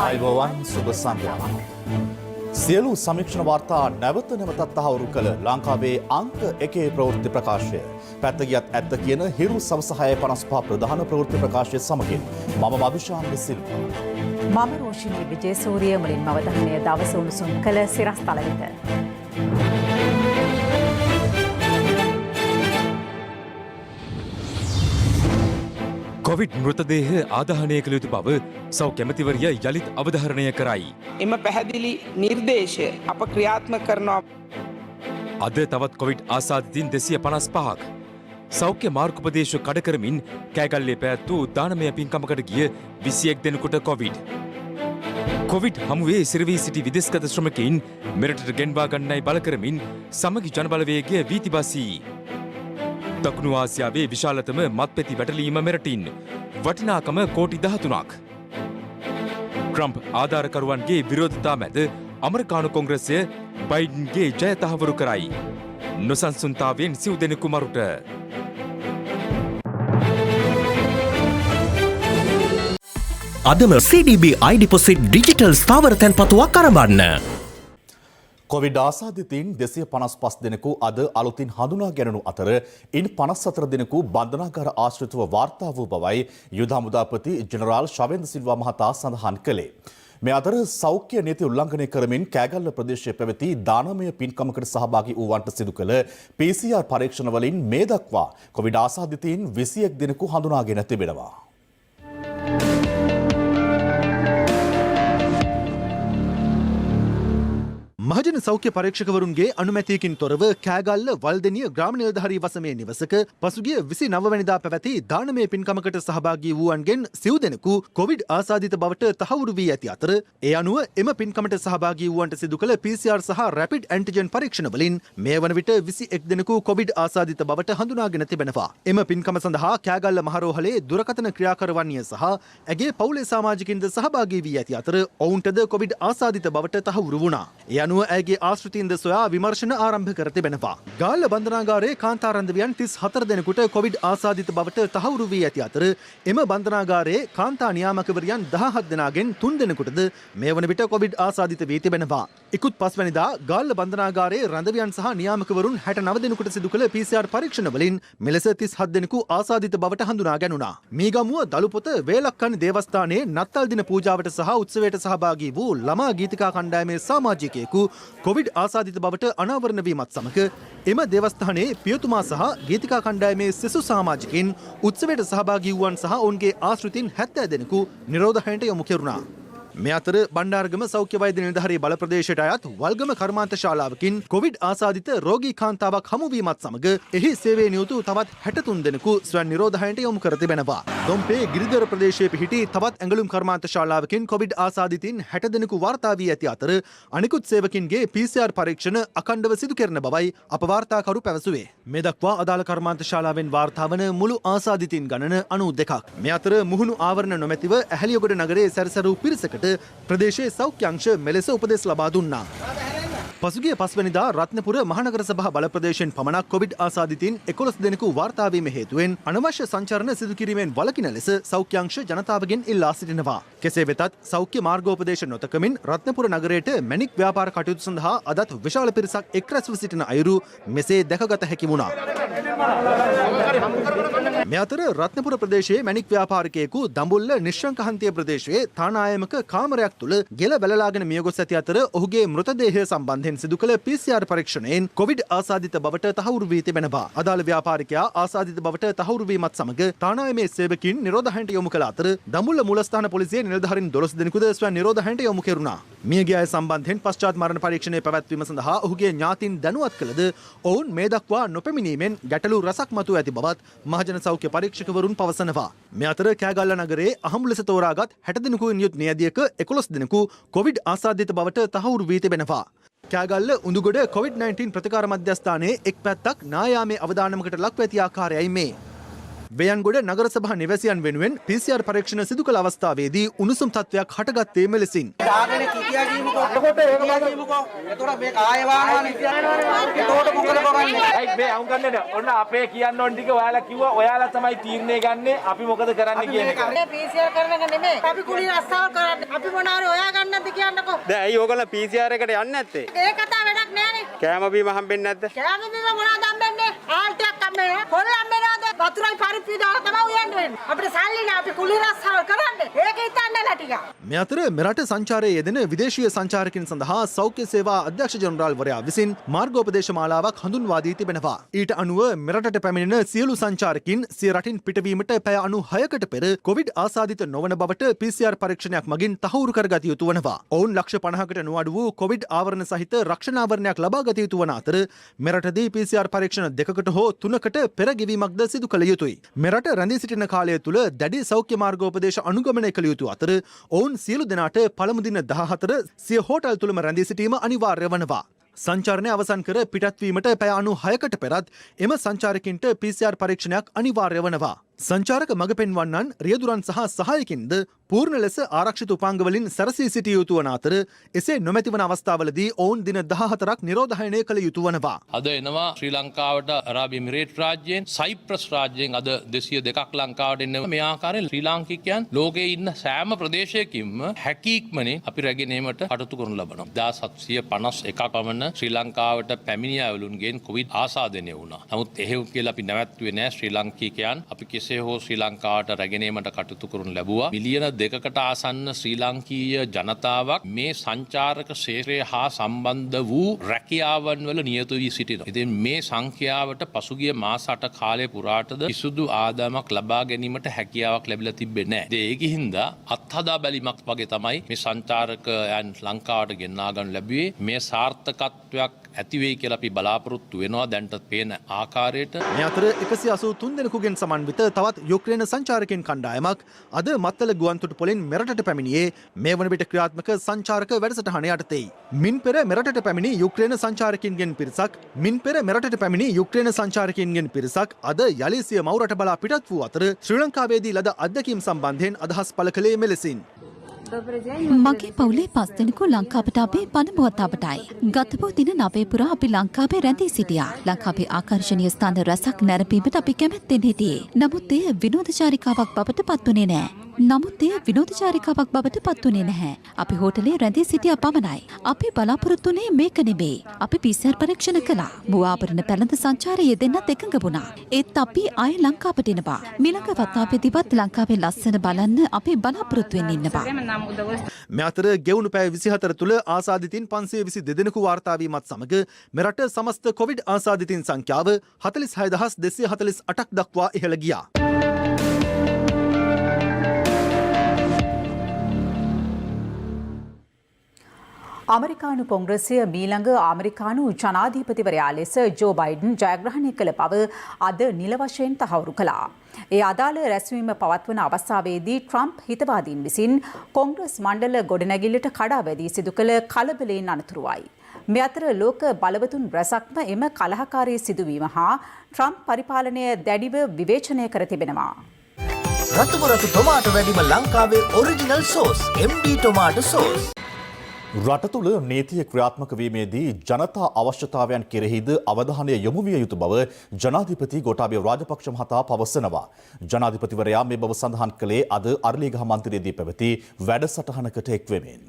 ආයුබෝවන් සුබ සන්ධ්‍යාවක්. සියලු සමීක්ෂණ වාර්තා නැවත නැවතත් තහවුරු කළ ලංකාවේ අංක 1 ප්‍රවෘත්ති ප්‍රකාශය. පැත්ත ගියත් ඇත්ත කියන හිරු සවස 6:55 ප්‍රධාන ප්‍රවෘත්ති ප්‍රකාශය සමගින් මම මදුෂාන්ත සිල්වා. මම රෝෂිනී විජේසූරිය මුලින්ම අවධානය දවස උණුසුම් කළ සිරස්තල වෙත. කොවිඩ් මෘතදේහ ආදාහනය කළ යුතු බව සෞඛ්‍ය ඇමතිවරිය යළිත් අවධාරණය කරයි. එම පැහැදිලි නිර්දේශය අප ක්‍රියාත්මක කරනවා. අද තවත් කොවිඩ් ආසාදිතින් 255ක් සෞඛ්‍ය මාර්ගෝපදේශ කඩ කරමින් කෑගල්ලේ පැවැත්වූ දානමය පින්කමකට ගිය 21 දෙනෙකුට කොවිඩ්. කොවිඩ් හමුවේ සිරවී සිටි විදේශගත ශ්‍රමිකයින් මෙරටට ගෙන්වා ගන්නයි බල කරමින් සමගි ජනබලවේගය වීතිබසී. දකුණු ආසියාවේ විශාලතම මත්පැති වැටලීම මෙරටින් වටිනාකම කෝටි 13ක්. ට්‍රම්ප් ආධාරකරුවන්ගේ විරෝධතා මැද අමරිකානු කොංග්‍රසය බයිඩන්ගේ ජය තහවුරු කරයි. නොසන්සුන්තාවෙන් සිව් දෙනෙකු මරුට. අදම CDB iDeposit ඩිජිටල් ස්ථාවර තැන්පතුවක් අරඹන්න. කොවිඩ් ආසාදිතයින් 255 දෙනෙකු අද අලුතින් හඳුනා ගැනුණු අතර ඉන් 54 දෙනෙකු බන්ධනාගාර ආශ්‍රිතව වාර්තා වූ බවයි යුද හමුදාපති ජෙනරාල් ශවෙන්ද්‍ර සිල්වා මහතා සඳහන් කළේ. මේ අතර සෞඛ්‍ය නීති උල්ලංඝනය කරමින් කෑගල්ල ප්‍රදේශයේ පැවති දානමය පින්කමකට සහභාගී වූවන්ට සිදු කළ PCR පරීක්ෂණ වලින් මේ දක්වා කොවිඩ් ආසාදිතයින් 21 දෙනෙකු හඳුනාගෙන තිබෙනවා. මහජන සෞඛ්‍ය පරීක්ෂකවරුන්ගේ අනුමැතියකින් තොරව කෑගල්ල වල්දෙනිය ග්‍රාම නිලධාරී වසමේ නිවසක පසුගිය 29 වෙනිදා පැවති දානමය පින්කමකට සහභාගී වූවන්ගෙන් සිව් දෙනෙකු කොවිඩ් ආසාදිත බවට තහවුරු වී ඇති අතර ඒ අනුව එම පින්කමට සහභාගී වූවන්ට සිදු කළ PCR සහ රැපිඩ් ඇන්ටිජන් පරීක්ෂණ වලින් මේ වන විට 21 දෙනෙකු කොවිඩ් ආසාදිත බවට හඳුනාගෙන තිබෙනවා. එම පින්කම සඳහා කෑගල්ල මහරෝහලේ දුරකථන ක්‍රියාකරවන්නිය සහ ඇගේ පවුලේ සමාජිකින්ද සහභාගී වී ඇති අතර ඔවුන්ටද කොවිඩ් ආසාදිත බවට තහවුරු වුණා. ඒ අනුව ඇගේ ආශ්‍රිතයින්ද සොයා විමර්ශන ආරම්භ කර තිබෙනවා. ගාල්ල බන්ධනාගාරයේ කාන්තාරන්දවියන් 34 දෙනෙකුට කොවිඩ් ආසාදිත බවට තහවුරු වී ඇති අතර එම බන්ධනාගාරයේ කාන්තා නියාමකවරියන් 17 දෙනාගෙන් 3 දෙනෙකුටද මේ වන විට කොවිඩ් ආසාදිත වී තිබෙනවා. ඉකුත් 5 වෙනිදා ගාල්ල බන්ධනාගාරයේ රඳවියන් සහ නියාමකවරුන් 69 දෙනෙකුට සිදු කළ PCR පරීක්ෂණ වලින් මෙලෙස 37 දෙනෙකු ආසාදිත බවට හඳුනා ගැනුණා. මීගමුව දළුපොත වේලක්කන් දේවස්ථානයේ නත්තල් දින පූජාවට සහ උත්සවයට සහභාගී වූ ළමා ගීතිකා කණ්ඩායමේ සමාජිකයෙකු කොවිඩ් ආසාදිත බවට අනාවරණ වීමත් සමග එම දේවස්ථානයේ පියතුමා සහ ගීතිකා කණ්ඩායමේ සෙසු සමාජිකින් උත්සවයට සහභාගී වූවන් සහ ඔවුන්ගේ ආශ්‍රිතින් 70 දෙනෙකු නිරෝධහයට යොමු කෙරුණා. මේ අතර බණ්ඩාරගම සෞඛ්‍ය වෛද්‍ය නිලධාරී බල ප්‍රදේශයට අයත් වල්ගම කර්මාන්ත ශාලාවකින් කොවිඩ් ආසාදිත රෝගී කාන්තාවක් හමු වීමත් සමග එහි සේවයේ නියුතු තවත් 63 දෙනෙකු ස්වයං නිරෝධහයට යොමු කර තිබෙනවා. දොම්පේ ගිරිදර ප්‍රදේශයේ පිහිටි තවත් ඇඟලුම් කර්මාන්ත ශාලාවකින් කොවිඩ් ආසාදිතින් 60 දෙනෙකු වාර්තා වී ඇති අතර අනිකුත් සේවකින්ගේ PCR පරීක්ෂණ අඛණ්ඩව සිදු කරන බවයි අප වාර්තාකරු පැවසුවේ. මේ දක්වා අදාළ කර්මාන්ත ශාලාවෙන් වාර්තා වන මුළු ආසාදිතින් ගණන 92ක්. මේ අතර මුහුණු ආවරණ නොමැතිව ඇහැලියගොඩ නගරයේ සැරිසරූ පිරිසකට ප්‍රදේශයේ සෞඛ්‍ය අංශ මෙලෙස උපදෙස් ලබා දුන්නා. පසුගිය 5 වෙනිදා රත්නපුර මහනගර සභා බල ප්‍රදේශයෙන් පමණක් කොවිඩ් ආසාදිතින් 11 දෙනෙකු වාර්තා වීම හේතුවෙන් අනවශ්‍ය සංචරණ සිදු කිරීමෙන් වළකින ලෙස සෞඛ්‍ය අංශ ජනතාවගෙන් ඉල්ලා සිටිනවා. කෙසේ වෙතත් සෞඛ්‍ය මාර්ගෝපදේශ නොතකමින් රත්නපුර නගරයට මැණික් ව්‍යාපාර කටයුතු සඳහා අදත් විශාල පිරිසක් එක් රැස්ව සිටින අයුරු මෙසේ දැකගත හැකි වුණා. මේ අතර රත්නපුර ප්‍රදේශයේ මැණික් ව්‍යාපාරිකයෙකු දඹුල්ල නිශ්ශංකහන්තිය ප්‍රදේශයේ තානායමක කාමරයක් තුළ ගෙල වැළලාගෙන මියගොස් ඇති අතර ඔහුගේ මෘතදේහය සම්බන්ධයෙන් සිදු කළ PCR පරීක්ෂණයෙන් කොවිඩ් ආසාදිත බවට තහවුරු වී තිබෙනවා. අදාළ ව්‍යාපාරිකයා ආසාදිත බවට තහවුරු වීමත් සමග තානායමේ සේවකින් නිරෝධහයට යොමු කළ අතර දඹුල්ල මූලස්ථාන පොලිසියේ නිලධාරීන් 12 දෙනෙකුද ස්වයං නිරෝධහයට යොමු කෙරුණා. මියගිය අය සම්බන්ධයෙන් පශ්චාත් මරණ පරීක්ෂණය පැවැත්වීම සඳහා ඔහුගේ ඥාතීන් දැනුවත් කළද ඔවුන් මේ දක්වා නොපැමිණීමෙන් ගැටලු රසක් මතුව ඇති බවත් මහජන සෞඛ්‍ය පරීක්ෂකවරුන් පවසනවා. මේ අතර කෑගල්ල නගරයේ අහඹු ලෙස තෝරාගත් 60 දෙනෙකුන් යුත් නියැදියක 11 දෙනෙකු කොවිඩ් ආසාදිත බවට තහවුරු වී තිබෙනවා. කෑගල්ල උඳුගොඩ COVID-19 ප්‍රතිකාර මධ්‍යස්ථානයේ එක් පැත්තක් නායාමේ අවදානමකට ලක්ව ඇති ආකාරයයි මේ. වේයන්ගොඩ නගර සභා නිවැසියන් වෙනුවෙන් PCR පරීක්ෂණ සිදු කළ අවස්ථාවේදී උණුසුම් තත්ත්වයක් හටගත්තේ මෙලෙසින්. ඔන්න අපේ කියන්න ඕන ටික ඔයාලා කිව්වා ඔයාලා තමයි තීරණය ගන්නේ අපි මොකද කරන්න කියන එක. PCR කරන එක නෙමෙයි. අපි කුලී රස්සාව කරන්නේ. අපි මොනාරි ඔයා ගන්නද කියන්නකෝ. දැන් ඇයි ඕගොල්ලෝ PCR එකට යන්නේ නැත්තේ? ඒ කතාව වැඩක් නෑනේ. කෑම බීම හම්බෙන්නේ නැද්ද? කෑම බීම මොනවද හම්බෙන්නේ? ආල්ටයක් හම්බෙන්නේ. කොල්ල හම්බෙනවද? වතුරයි පරිප්පුයි දාලා තමයි උයන්න වෙන්නේ. අපිට සල්ලි නෑ අපි කුලී රස්සාව කරන්නේ. ඒක හිතන්නලා ටික. මේ අතර මෙරට සංචාරයේ යෙදෙන විදේශීය සංචාරකින් සඳහා සෞඛ්‍ය සේවා අධ්‍යක්ෂ ජනරාල්වරයා විසින් මාර්ගෝපදේශ මාලාවක් හඳුන්වා දී තිබෙනවා. ඊට අනුව මෙරටට පැමිණෙන සියලු සංචාරකින් සිය රටින් පිටවීමට පැය 96කට පෙර කොවිඩ් ආසාදිත නොවන බවට PCR පරීක්ෂණයක් මගින් තහවුරු කරගත යුතු වනවා. ඔවුන් ලක්ෂ 50කට නොඅඩු වූ කොවිඩ් ආවරණ සහිත රක්ෂණාවරණයක් ලබා ගත යුතු වන අතර මෙරටදී PCR පරීක්ෂණ 2කට හෝ 3කට පෙර ගෙවීමක්ද සිදු කළ යුතුයි. මෙරට රැඳී සිටින කාලය තුළ දැඩි සෞඛ්‍ය මාර්ගෝපදේශ අනුගමනය කළ යුතු අතර ඔවුන් සියලු දෙනාට පළමු දින 14 සිය හෝටල් තුළම රැඳී සිටීම අනිවාර්ය වනවා. සංචාරණය අවසන් කර පිටත්වීමට පැය 96කට පෙරත් එම සංචාරකින්ට PCR පරීක්ෂණයක් අනිවාර්ය වනවා. සංචාරක මඟ පෙන්වන්නන් රියදුරන් සහ සහායකින්ද පූර්ණ ලෙස ආරක්ෂිත උපාංගවලින් සැරසී සිටිය යුතු වන අතර එසේ නොමැතිවන අවස්ථාවලදී ඔවුන් දින 14ක් නිරෝධායනය කළ යුතු වනවා. අද එනවා ශ්‍රී ලංකාවට අරාබි එමිරේට් රාජ්‍යයෙන් සයිප්‍රස් රාජ්‍යයෙන් අද 202ක් ලංකාවට එනවා. මේ ආකාරයෙන් ශ්‍රී ලාංකිකයන් ලෝකයේ ඉන්න සෑම ප්‍රදේශයකින්ම හැකියික්මනේ අපි රැගෙනීමට කටයුතු කරනු ලබනවා. 1751ක් පමණ ශ්‍රී ලංකාවට පැමිණි අයවලුන්ගෙන් කොවිඩ් ආසාදනය වුණා. නමුත් එහෙව් කියලා අපි නැවැත්තුවේ නැහැ. ශ්‍රී ලාංකිකයන් අපි කෙසේ හෝ ශ්‍රී ලංකාවට රැගෙනීමට කටයුතු කරනු ලැබුවා. මිලියන 2කට ආසන්න ශ්‍රී ලාංකීය ජනතාවක් මේ සංචාරක ක්ෂේත්‍රය හා සම්බන්ධ වූ රැකියාවන් වල නියත වී සිටිනවා. ඉතින් මේ සංඛ්‍යාවට පසුගිය මාස 8 කාලය පුරාටද කිසිදු ආදායමක් ලබා ගැනීමට හැකියාවක් ලැබිලා තිබෙන්නේ නැහැ. ඒකින්ද අත්හදා බැලීමක් වගේ තමයි මේ සංචාරකයන් ලංකාවට ගෙන්වා ගන්න ලැබුවේ. මේ සාර්ථකත්වයක් ඇති වෙයි කියලා අපි බලාපොරොත්තු වෙනවා දැන්ට පේන ආකාරයට. මේ අතර 183 දෙනෙකුගෙන් සමන්විත තවත් යුක්‍රේන සංචාරකයන් කණ්ඩායමක් අද මත්තල ගුවන්තොටුපොළින් මෙරටට පැමිණියේ මේ වන විට ක්‍රියාත්මක සංචාරක වැඩසටහන යටතේ. මින් පෙර මෙරටට පැමිණි යුක්‍රේන සංචාරකින්ගෙන් පිරිසක් අද යලි සිය මව් රට බලා පිටත් වූ අතර ශ්‍රී ලංකාවේදී ලද අත්දැකීම් සම්බන්ධයෙන් අදහස් පළ කළේ මෙලෙසින්. මගේ පවුලේ 5 දෙනෙකු ලංකාවට අපේ පළමුවතාවටයි. ගත වූ දින 9 පුරා අපි ලංකාවේ රැඳී සිටියා. ලංකාවේ ආකර්ෂණීය ස්ථාන රැසක් නැරඹීමට අපි කැමැත්තෙන් හිටියේ. නමුත් එය විනෝදචාරිකාවක් බවට පත්වුණේ නැහැ. අපි හෝටලේ රැඳී සිටියා පමණයි. අපි බලාපොරොත්තු වුණේ මේක නෙමෙයි. අපි PCR පරීක්ෂණ කළා. මුවාපරණ පැළඳ සංචාරයේ දෙන්නත් එකඟ වුණා. ඒත් අපි ආයෙ ලංකාවට එනවා. මිලඟ වතාවේදීවත් ලංකාවේ ලස්සන බලන්න අපි බලාපොරොත්තු වෙන්න ඉන්නවා. මේ අතර ගෙවුණු පැය 24 තුළ ආසාදිතින් 522 දෙනෙකු වාර්තා වීමත් සමග මෙරට සමස්ත කොවිඩ් ආසාදිතින් සංඛ්‍යාව 46248ක් දක්වා ඉහළ ගියා. අමරිකානු කොංග්‍රසය මීළඟ අමරිකානු ජනාධිපතිවරයා ලෙස ජෝ බයිඩන් ජයග්‍රහණය කළ බව අද නිල වශයෙන් තහවුරු කළා. ඒ අදාළ රැස්වීම පවත්වන අවස්ථාවේදී ට්‍රම්ප් හිතවාදීන් විසින් කොංග්‍රස් මණ්ඩල ගොඩනැගිල්ලට කඩා වැදී සිදු කළ කලබලයෙන් අනතුරුවයි. මේ අතර ලෝක බලවතුන් රැසක්ම එම කලහකාරී සිදුවීම හා ට්‍රම්ප් පරිපාලනය දැඩිව විවේචනය කර තිබෙනවා. රතුමරතු ටොමාටෝ වැඩිම ලංකාවේ ඔරිජිනල් සෝස් MD ටොමාටෝ සෝස්. රට තුළ නීතිය ක්‍රියාත්මක වීමේදී ජනතා අවශ්‍යතාවයන් කෙරෙහිද අවධානය යොමු විය යුතු බව ජනාධිපති ගෝඨාභය රාජපක්ෂ මහතා පවසනවා. ජනාධිපතිවරයා මේ බව සඳහන් කළේ අද අරලියගහ මන්දිරයේදී පැවති වැඩසටහනකට එක්වෙමින්.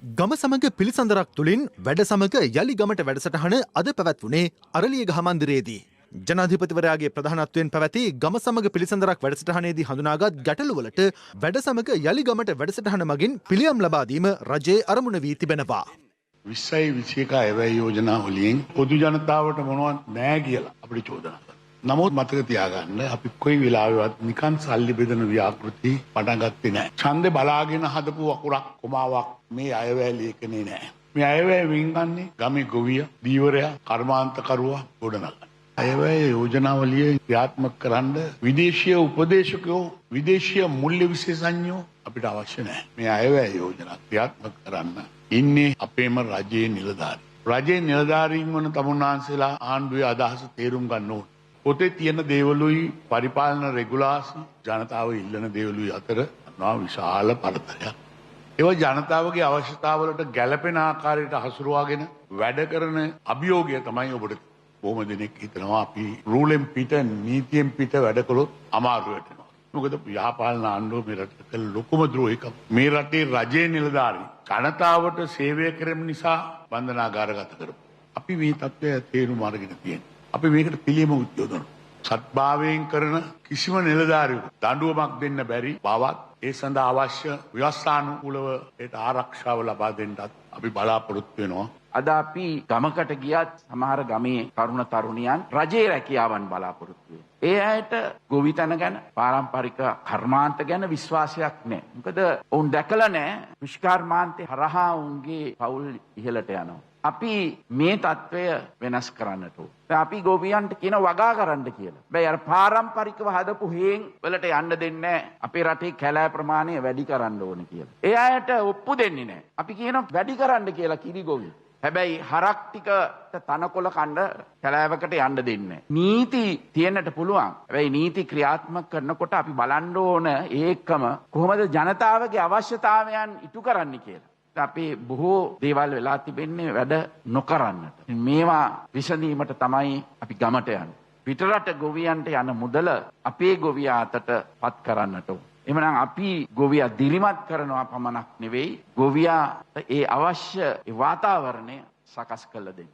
ගම සමග පිළිසඳරක් තුළින් වැඩ සමග යලි ගමට වැඩසටහන අද පැවැත්වුණේ අරලියගහ මන්දිරයේදී. ජනාධිපතිවරයාගේ ප්‍රධානත්වයෙන් පැවැති ගම සමග පිළිසඳරක් වැඩසටහනේදී හඳුනාගත් ගැටලුවලට වැඩ සමග යලි ගමට වැඩසටහන මගින් පිළියම් ලබා දීම රජයේ අරමුණ වී තිබෙනවා. 2021 අයවැය යෝජනා වලින් පොදු ජනතාවට මොනවත් නැහැ කියලා අපිට චෝදනා කරනවා. නමුත් මතක තියාගන්න අපි කොයි වෙලාවෙවත් නිකන් සල්ලි බෙදන ව්‍යාපෘති පටන් ගත්තේ නැහැ. ඡන්දේ බලාගෙන හදපු වකුරක් කොමාවක් මේ අයවැය ලේඛනේ නැහැ. මේ අයවැය වින්ගන්නේ ගමේ ගොවිය, දීවරයා, කර්මාන්තකරුවා ගොඩනගන. අයවැය යෝජනාවලිය ක්‍රියාත්මක කරන්න විදේශීය උපදේශකයෝ, විදේශීය මූල්‍ය විශේෂඥයෝ අපිට අවශ්‍ය නැහැ. මේ අයවැය යෝජනා ක්‍රියාත්මක කරන්න ඉන්නේ අපේම රජයේ නිලධාරීන්. රජයේ නිලධාරීන් වන තමුන්නාන්සේලා ආණ්ඩුවේ අදහස තේරුම් ගන්න ඕන. පොතේ තියෙන දේවලුයි පරිපාලන රෙගුලාසි ජනතාව ඉල්ලන දේවලුයි අතර විශාල පරතරයක්. ඒවා ජනතාවගේ අවශ්‍යතාවලට ගැළපෙන ආකාරයට හසුරුවාගෙන වැඩ කරන අභියෝගය තමයි ඔබට බොහොම දෙනෙක් හිතනවා අපි රූලෙන් පිට නීතියෙන් පිට වැඩ කළොත් අමාරු වෙනවා. මොකද ව්‍යාපාරන ආණ්ඩුව මේ රටට කළ ලොකුම ද්‍රෝහිකම. මේ රටේ රජයේ නිලධාරීන් ජනතාවට සේවය කිරීම නිසා බන්ධනාගාරගත කරපු. අපි මේ තත්ත්වය තේරුම් අරගෙන තියෙනවා. අපි මේකට පිළියම උද්යෝගනවා. සත්භාවයෙන් කරන කිසිම නිලධාරියෙකු දඬුවමක් දෙන්න බැරි බවත් ඒ සඳහා අවශ්‍ය ව්‍යවස්ථානුකූලව ඒට ආරක්ෂාව ලබා දෙන්නත් අපි බලාපොරොත්තු වෙනවා. අද අපි ගමකට ගියත් සමහර ගමේ තරුණ තරුණියන් රජයේ රැකියාවන් බලාපොරොත්තු වෙනවා. ඒ අයට ගොවිතැන ගැන පාරම්පරික කර්මාන්ත ගැන විශ්වාසයක් නැහැ. මොකද ඔවුන් දැකලා නැහැ කෘෂිකර්මාන්තේ හරහා උන්ගේ පවුල් ඉහළට යනවා. අපි මේ තත්ත්වය වෙනස් කරන්නට ඕන. අපි ගොවියන්ට කියන වගා කරන්න කියලා. බෑ අර පාරම්පරිකව හදපු හේන් වලට යන්න දෙන්නේ නැහැ. අපේ රටේ කැලෑ ප්‍රමාණය වැඩි කරන්න ඕන කියලා. ඒ අයට ඔප්පු දෙන්නේ නැහැ. අපි කියනවා වැඩි කරන්න කියලා කිරි ගොවි. හැබැයි හරක් ටිකට තනකොළ කන්න කැලෑවකට යන්න දෙන්නේ නැහැ. නීති තියෙන්නට පුළුවන්. හැබැයි නීති ක්‍රියාත්මක කරනකොට අපි බලන්න ඕන ඒකම කොහොමද ජනතාවගේ අවශ්‍යතාවයන් ඉටු කරන්නේ කියලා. අපේ බොහෝ දේවල් වෙලා තිබෙන්නේ වැඩ නොකරන්නට. මේවා විසඳීමට තමයි අපි ගමට යන්නේ. පිටරට ගොවියන්ට යන මුදල අපේ ගොවියා අතට පත් කරන්නට ඕන. එමනම් අපි ගොවියා දිරිමත් කරනවා පමණක් නෙවෙයි ගොවියාට ඒ අවශ්‍ය වාතාවරණය සකස් කළ දෙන්න.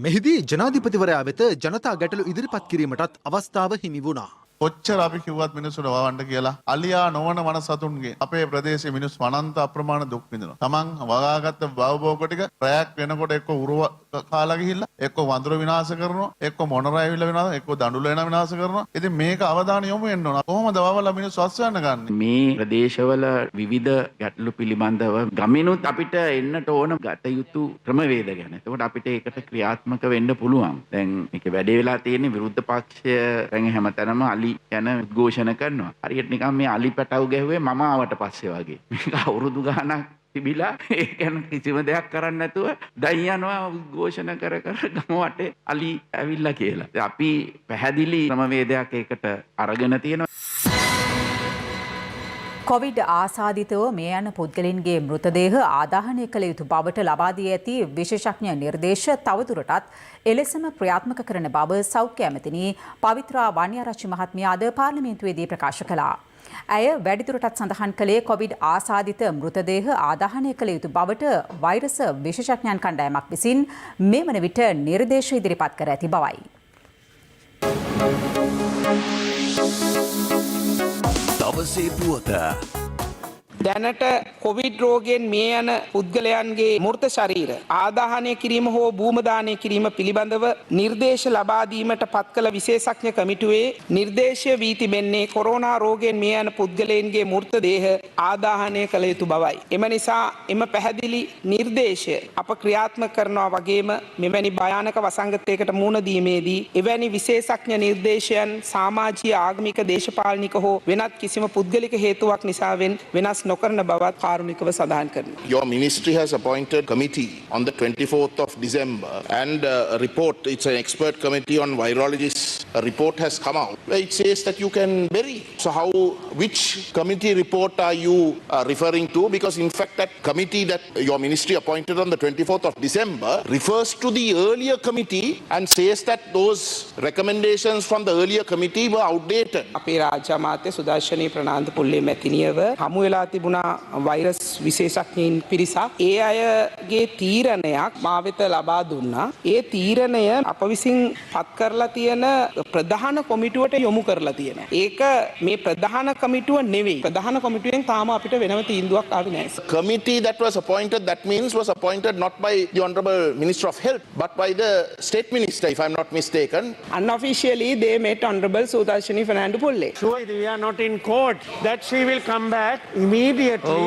මෙහිදී ජනාධිපතිවරයා වෙත ජනතා ගැටලු ඉදිරිපත් කිරීමටත් අවස්ථාව හිමි වුණා. කොච්චර අපි කිව්වත් මිනිස්සුන්ට වවන්න කියලා අලියා නොවන මනසතුන්ගේ අපේ ප්‍රදේශයේ මිනිස්සු අනන්ත අප්‍රමාණ දුක් විඳිනවා. Taman වගාගත්ත භවභෝග ටික රැයක් වෙනකොට එක්ක උරුව කාලා ගිහිල්ලා එක්ක වඳුර විනාශ කරනවා එක්ක මොනර ඇවිල්ලා විනාශ එක්ක දඬුල වෙන විනාශ කරනවා. ඉතින් මේක අවධානය යොමු වෙන්න ඕන. කොහොමද වවලා මිනිස්සු අස්වැන්න ගන්නේ? මේ ප්‍රදේශවල විවිධ ගැටලු පිළිබඳව ගමිනුත් අපිට එන්නට ඕන ගතයුතු ක්‍රමවේද ගැන. එතකොට අපිට ඒකට ක්‍රියාත්මක වෙන්න පුළුවන්. දැන් මේක වැඩේ වෙලා තියෙන්නේ විරුද්ධ පක්ෂය දැන් හැමතැනම අලි යන උද්ඝෝෂණ කරනවා. හරියට නිකන් මේ අලි පැටව ගැහුවේ මම ආවට පස්සේ වගේ. මේක අවුරුදු ගාණක් තිබිලා ඒ ගැන කිසිම දෙයක් කරන්නේ නැතුව දැන් යනවා උද්ඝෝෂණ කර ගම වටේ අලි ඇවිල්ලා කියලා. අපි පැහැදිලි ක්‍රමවේදයක් ඒකට අරගෙන තියෙනවා. කොවිඩ් ආසාදිතව මේ යන පුද්ගලයන්ගේ මෘතදේහ ආදාහනය කළ යුතු බවට ලබා දී ඇති විශේෂඥ නිර්දේශ තවදුරටත් එලෙසම ක්‍රියාත්මක කරන බව සෞඛ්‍ය ඇමතිනි පවිත්‍රා වන්‍යාරච්චි මහත්මිය අද පාර්ලිමේන්තුවේදී ප්‍රකාශ කළා. ඇය වැඩිදුරටත් සඳහන් කළේ කොවිඩ් ආසාදිත මෘතදේහ ආදාහනය කළ යුතු බවට වෛරස විශේෂඥයන් කණ්ඩායමක් විසින් මේ වන විට නිර්දේශ ඉදිරිපත් කර ඇති බවයි. දවසේ පුවත දැනට කොවිඩ් රෝගයෙන් මේ යන පුද්ගලයන්ගේ මෘත ශරීර ආදාහනය කිරීම හෝ භූමදානය කිරීම පිළිබඳව නිර්දේශ ලබා දීමට පත් කළ විශේෂඥ කමිටුවේ නිර්දේශය වී තිබෙන්නේ කොරෝනා රෝගයෙන් මේ යන පුද්ගලයන්ගේ මෘත දේහ ආදාහනය කළ යුතු බවයි. එම නිසා එම පැහැදිලි නිර්දේශය අප ක්‍රියාත්මක කරනවා වගේම මෙවැනි භයානක වසංගතයකට මුහුණ දීමේදී එවැනි විශේෂඥ නිර්දේශයන් සමාජීය ආගමික දේශපාලනික හෝ වෙනත් කිසිම පුද්ගලික හේතුවක් නිසාවෙන් වෙනස් නොකරන බවත් කාරුණිකව සඳහන් කරනවා. Your ministry has appointed committee on the 24th of December and a report, it's an expert committee on virologists, a report has come out where it says that you can bury. So which committee report are you referring to? Because in fact that committee that your ministry appointed on the 24th of December refers to the earlier committee and says that those recommendations from the earlier committee were outdated. අපේ රාජ්‍ය අමාත්‍ය සුදර්ශනී ප්‍රනාන්දු පුල්ලේ මැතිනියව හමු වෙලා තිබුණා virus විශේෂඥයින් පිරිසක්. ඒ අයගේ තීරණයක් මා වෙත ලබා දුන්නා. ඒ තීරණය අප විසින් පත් කරලා තියෙන ප්‍රධාන කොමිටුවට යොමු කරලා තියෙනවා. ඒක මේ ප්‍රධාන කොමිටුව නෙවෙයි. ප්‍රධාන කොමිටුවෙන් තාම අපිට වෙනම තීන්දුවක් ආවේ නැහැ. Committee that was appointed, that means was appointed not by the Honorable Minister of Health but by the State Minister, if I'm not mistaken. Unofficially they met Honorable Sudarshani Fernando Pulle. So we are not in court. That she will come back immediately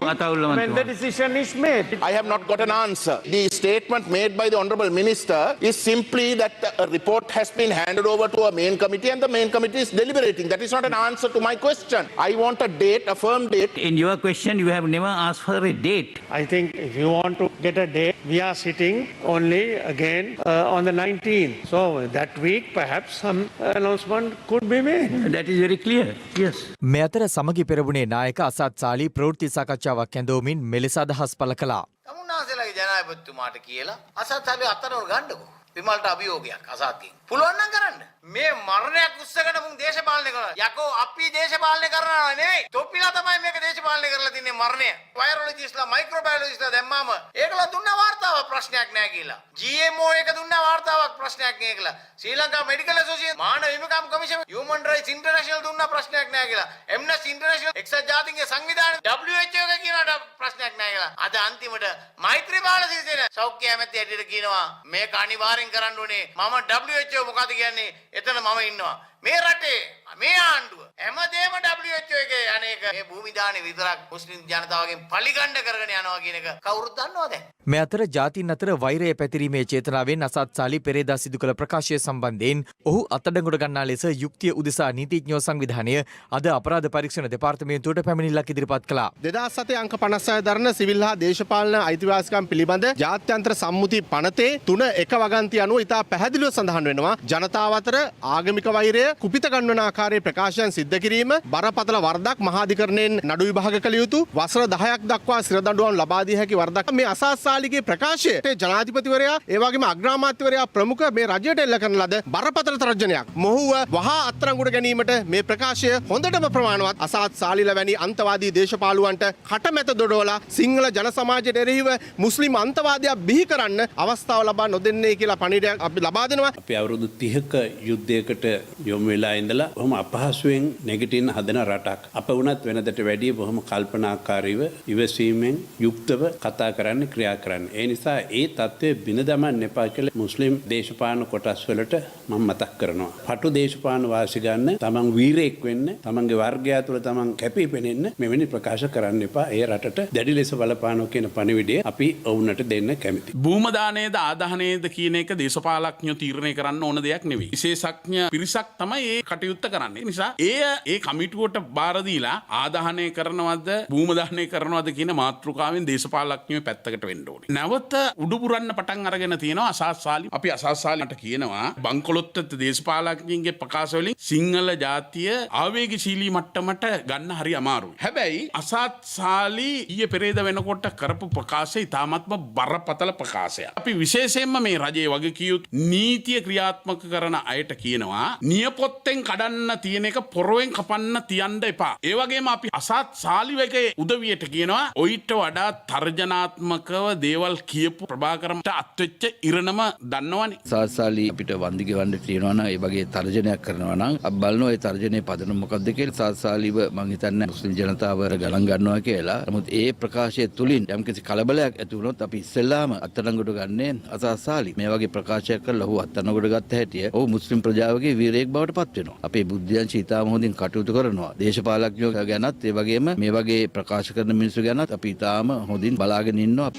when the decision is made. I have not got an answer. The statement made by the Honorable Minister is simply that a report has been handed over to a main committee and the main committee is deliberating. That is not an answer to my question. I want a date, a firm date. In your question, you have never asked for a date. I think if you want to get a date, we are sitting only again on the 19th. So that week, perhaps some announcement could be made. That is very clear. Yes. මේ අතර සමගි පෙරමුණේ නායක අසත් සාලි ප්‍රවෘත්ති සාකච්ඡාවක් ඇඳවමින් මෙලෙස අදහස් පළ කළා. තමුන්නාසලගේ ජනාධිපතිතුමාට කියලා අසත් සාලි අත්තරව ගන්නකො. විමල්ට අභියෝගයක් අසත්ගෙන්. පුළුවන් නම් කරන්න. මේ මරණයක් උස්සගෙන මුන් දේශපාලනය කරනවා. යකෝ අපි දේශපාලනය කරනවා නෙවෙයි. තොප්පිලා තමයි මේක දේශපාලනය කරලා තින්නේ මරණය. වෛරොලොජිස්ට්ලා මයික්‍රෝබයොලොජිස්ට්ලා දැම්මාම ඒකලා දුන්නා වාර්තාවක් ප්‍රශ්නයක් නැහැ කියලා. GMO එක දුන්නා වාර්තාවක් ප්‍රශ්නයක් නැහැ කියලා. ශ්‍රී ලංකා මෙඩිකල් ඇසෝසියේෂන් මානව හිමිකම් කමිෂන් Human Rights International දුන්නා ප්‍රශ්නයක් නැහැ කියලා. Amnesty International එක්සත් ජාතීන්ගේ සංවිධානය WHO එක කියනට ප්‍රශ්නයක් නැහැ කියලා. අද අන්තිමට මෛත්‍රීපාල සිරිසේන සෞඛ්‍ය ඇමති ඇටියට කියනවා මේක අනිවාර්යෙන් කරන්න ඕනේ. මම WHO මොකද කියන්නේ? එතන මම ඉන්නවා. මේ රටේ මේ ආණ්ඩුව හැමදේම WHO එකේ අනේක මේ භූමි දානේ විතරක් මුස්ලිම් ජනතාවගෙන් පලිගණ්ඩ කරගෙන යනවා කියන එක කවුරුත් දන්නවද? මේ අතර ජාතීන් අතර වෛරය පැතිරීමේ චේතනාවෙන් අසත් සාලි පෙරේදා සිදු කළ ප්‍රකාශය සම්බන්ධයෙන් ඔහු අත්අඩංගුවට ගන්නා ලෙස යුක්තිය උදෙසා නීතිඥයෝ සංවිධානය අද අපරාධ පරීක්ෂණ දෙපාර්තමේන්තුවට පැමිණිල්ලක් ඉදිරිපත් කළා. 2007 අංක 56 දරන සිවිල් හා දේශපාලන අයිතිවාසිකම් පිළිබඳ ජාත්‍යන්තර සම්මුති පනතේ 3.1 වගන්තිය අනුව ඉතා පැහැදිලිව සඳහන් වෙනවා. ජනතාව අතර ආගමික වෛරය කුපිත ගන්වන ආකාරයේ ප්‍රකාශයන් සිද්ධ කිරීම බරපතල වරදක් මහාධිකරණයෙන් නඩු විභාග කළ යුතු වසර 10ක් දක්වා සිර දඬුවම් ලබා දිය හැකි වරදක්. මේ අසාස්සාලිගේ ප්‍රකාශයට ජනාධිපතිවරයා ඒ වගේම අග්‍රාමාත්‍යවරයා ප්‍රමුඛ මේ රජයට එල්ල කරන ලද බරපතල තර්ජනයක්. මොහුව වහා අත්අඩංගුවට ගැනීමට මේ ප්‍රකාශය හොඳටම ප්‍රමාණවත්. අසත් සාලිලා වැනි අන්තවාදී දේශපාලුවන්ට කටමැත දොඩවලා සිංහල ජන සමාජයට එරෙහිව මුස්ලිම් අන්තවාදයක් බිහි කරන්න අවස්ථාව ලබා නොදෙන්නේ කියලා පණිවිඩයක් අපි ලබා දෙනවා. අපි අවුරුදු 30ක යුද්ධයකට යොමු වෙලා ඉඳලා බොහොම අපහසුයෙන් නැගිටින්න හදන රටක්. අප වුණත් වෙනදට වැඩිය බොහොම කල්පනාකාරීව ඉවසීමෙන් යුක්තව කතා කරන්න ක්‍රියා කරන්න. ඒ නිසා ඒ தત્ත්වය බිඳ දමන්න එපා කියලා මුස්ලිම් දේශපාලන කොටස් වලට මම මතක් කරනවා. පටු දේශපාලන වාසි ගන්න, තමන් වීරයෙක් වෙන්න, තමන්ගේ වර්ගය තුළ තමන් කැපී පෙනෙන්න මෙවැනි ප්‍රකාශ කරන්න එපා. ඒ රටට දැඩි ලෙස බලපානවා කියන පණිවිඩය අපි ඔවුන්ට දෙන්න කැමතියි. භූම දානයේද ආදාහනයේද කියන එක දේශපාලඥයෝ තීරණය කරන්න ඕන දෙයක් නෙවෙයි. විශේෂඥ පිරිසක් තමයි ඒ කටයුත්ත කරන්නේ. නිසා ඒ කමිටුවට බාර දීලා ආදාහනය කරනවද භූම දාහනය කරනවද කියන මාතෘකාවෙන් දේශපාලඥයෝ පැත්තකට වෙන්න ඕනේ. නැවත උඩුපුරන්න පටන් අරගෙන තියෙනවා අසස්සාලි. අපි අසස්සාලිට කියනවා බංකොලොත් දේශපාලඥයින්ගේ ප්‍රකාශ වලින් සිංහල ජාතිය ආවේගශීලී මට්ටමට ගන්න හරි අමාරුයි. හැබැයි අසස්සාලි ඊයේ පෙරේද වෙනකොට කරපු ප්‍රකාශය ඉතාමත්ම බරපතල ප්‍රකාශයක්. අපි විශේෂයෙන්ම මේ රජයේ වගකීම් නීතිය ක්‍රියාත්මක කරන අයට කියනවා නියපොත්තෙන් කඩන්න තියෙන එක පොරවෙන් කපන්න තියන්න එපා. ඒ වගේම අපි අසත් සාලිවගේ උදවියට කියනවා ඔයිට වඩා තර්ජනාත්මකව දේවල් කියපු ප්‍රභාකරන්ට අත්වෙච්ච ඉරණම දන්නවනේ. සාසාලි අපිට වන්දි ගෙවන්න තියෙනවා නම් ඒ වගේ තර්ජනයක් කරනවා නම් අපි බලනවා ඒ තර්ජනයේ පදනම මොකක්ද කියලා. සාසාලිව මම හිතන්නේ මුස්ලිම් ජනතාව ගණන් ගන්නවා කියලා. නමුත් ඒ ප්‍රකාශය තුලින් යම්කිසි කලබලයක් ඇති වුණොත් අපි ඉස්සෙල්ලාම අත්අඩංගුවට ගන්නේ අසාසාලි. මේ වගේ ප්‍රකාශයක් කරලා ඔහු අත්අඩංගුවට ගත්ත හැටිය ඔහු මුස්ලිම් ප්‍රජාවගේ වීරයෙක් බවට පත් වෙනවා. අපේ බුද්ධයන් ඉතාම හොඳින් කටයුතු කරනවා. දේශපාලඥයෝ ගැනත් ඒ වගේම මේ වගේ ප්‍රකාශ කරන මිනිස්සු ගැනත් අපි ඉතාම හොඳින් බලාගෙන ඉන්නවා.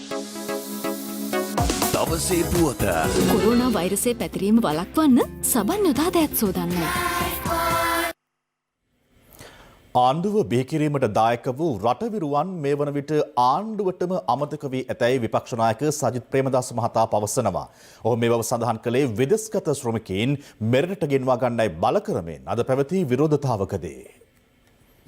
දවසේ පුවත කොරෝනා වෛරසය පැතිරීම වළක්වන්න සබන් යොදා දෑත් සෝදන්න. ආණ්ඩුව බිහිකිරීමට දායක වූ රටවිරුවන් මේ වන විට ආණ්ඩුවටම අමතක වී ඇතැයි විපක්ෂ නායක සජිත් ප්‍රේමදාස මහතා පවසනවා. ඔහු මේ බව සඳහන් කළේ විදෙස්ගත ශ්‍රමිකයින් මෙරටට ගෙන්වා ගන්නයි බල කරමින් අද පැවති විරෝධතාවකදී.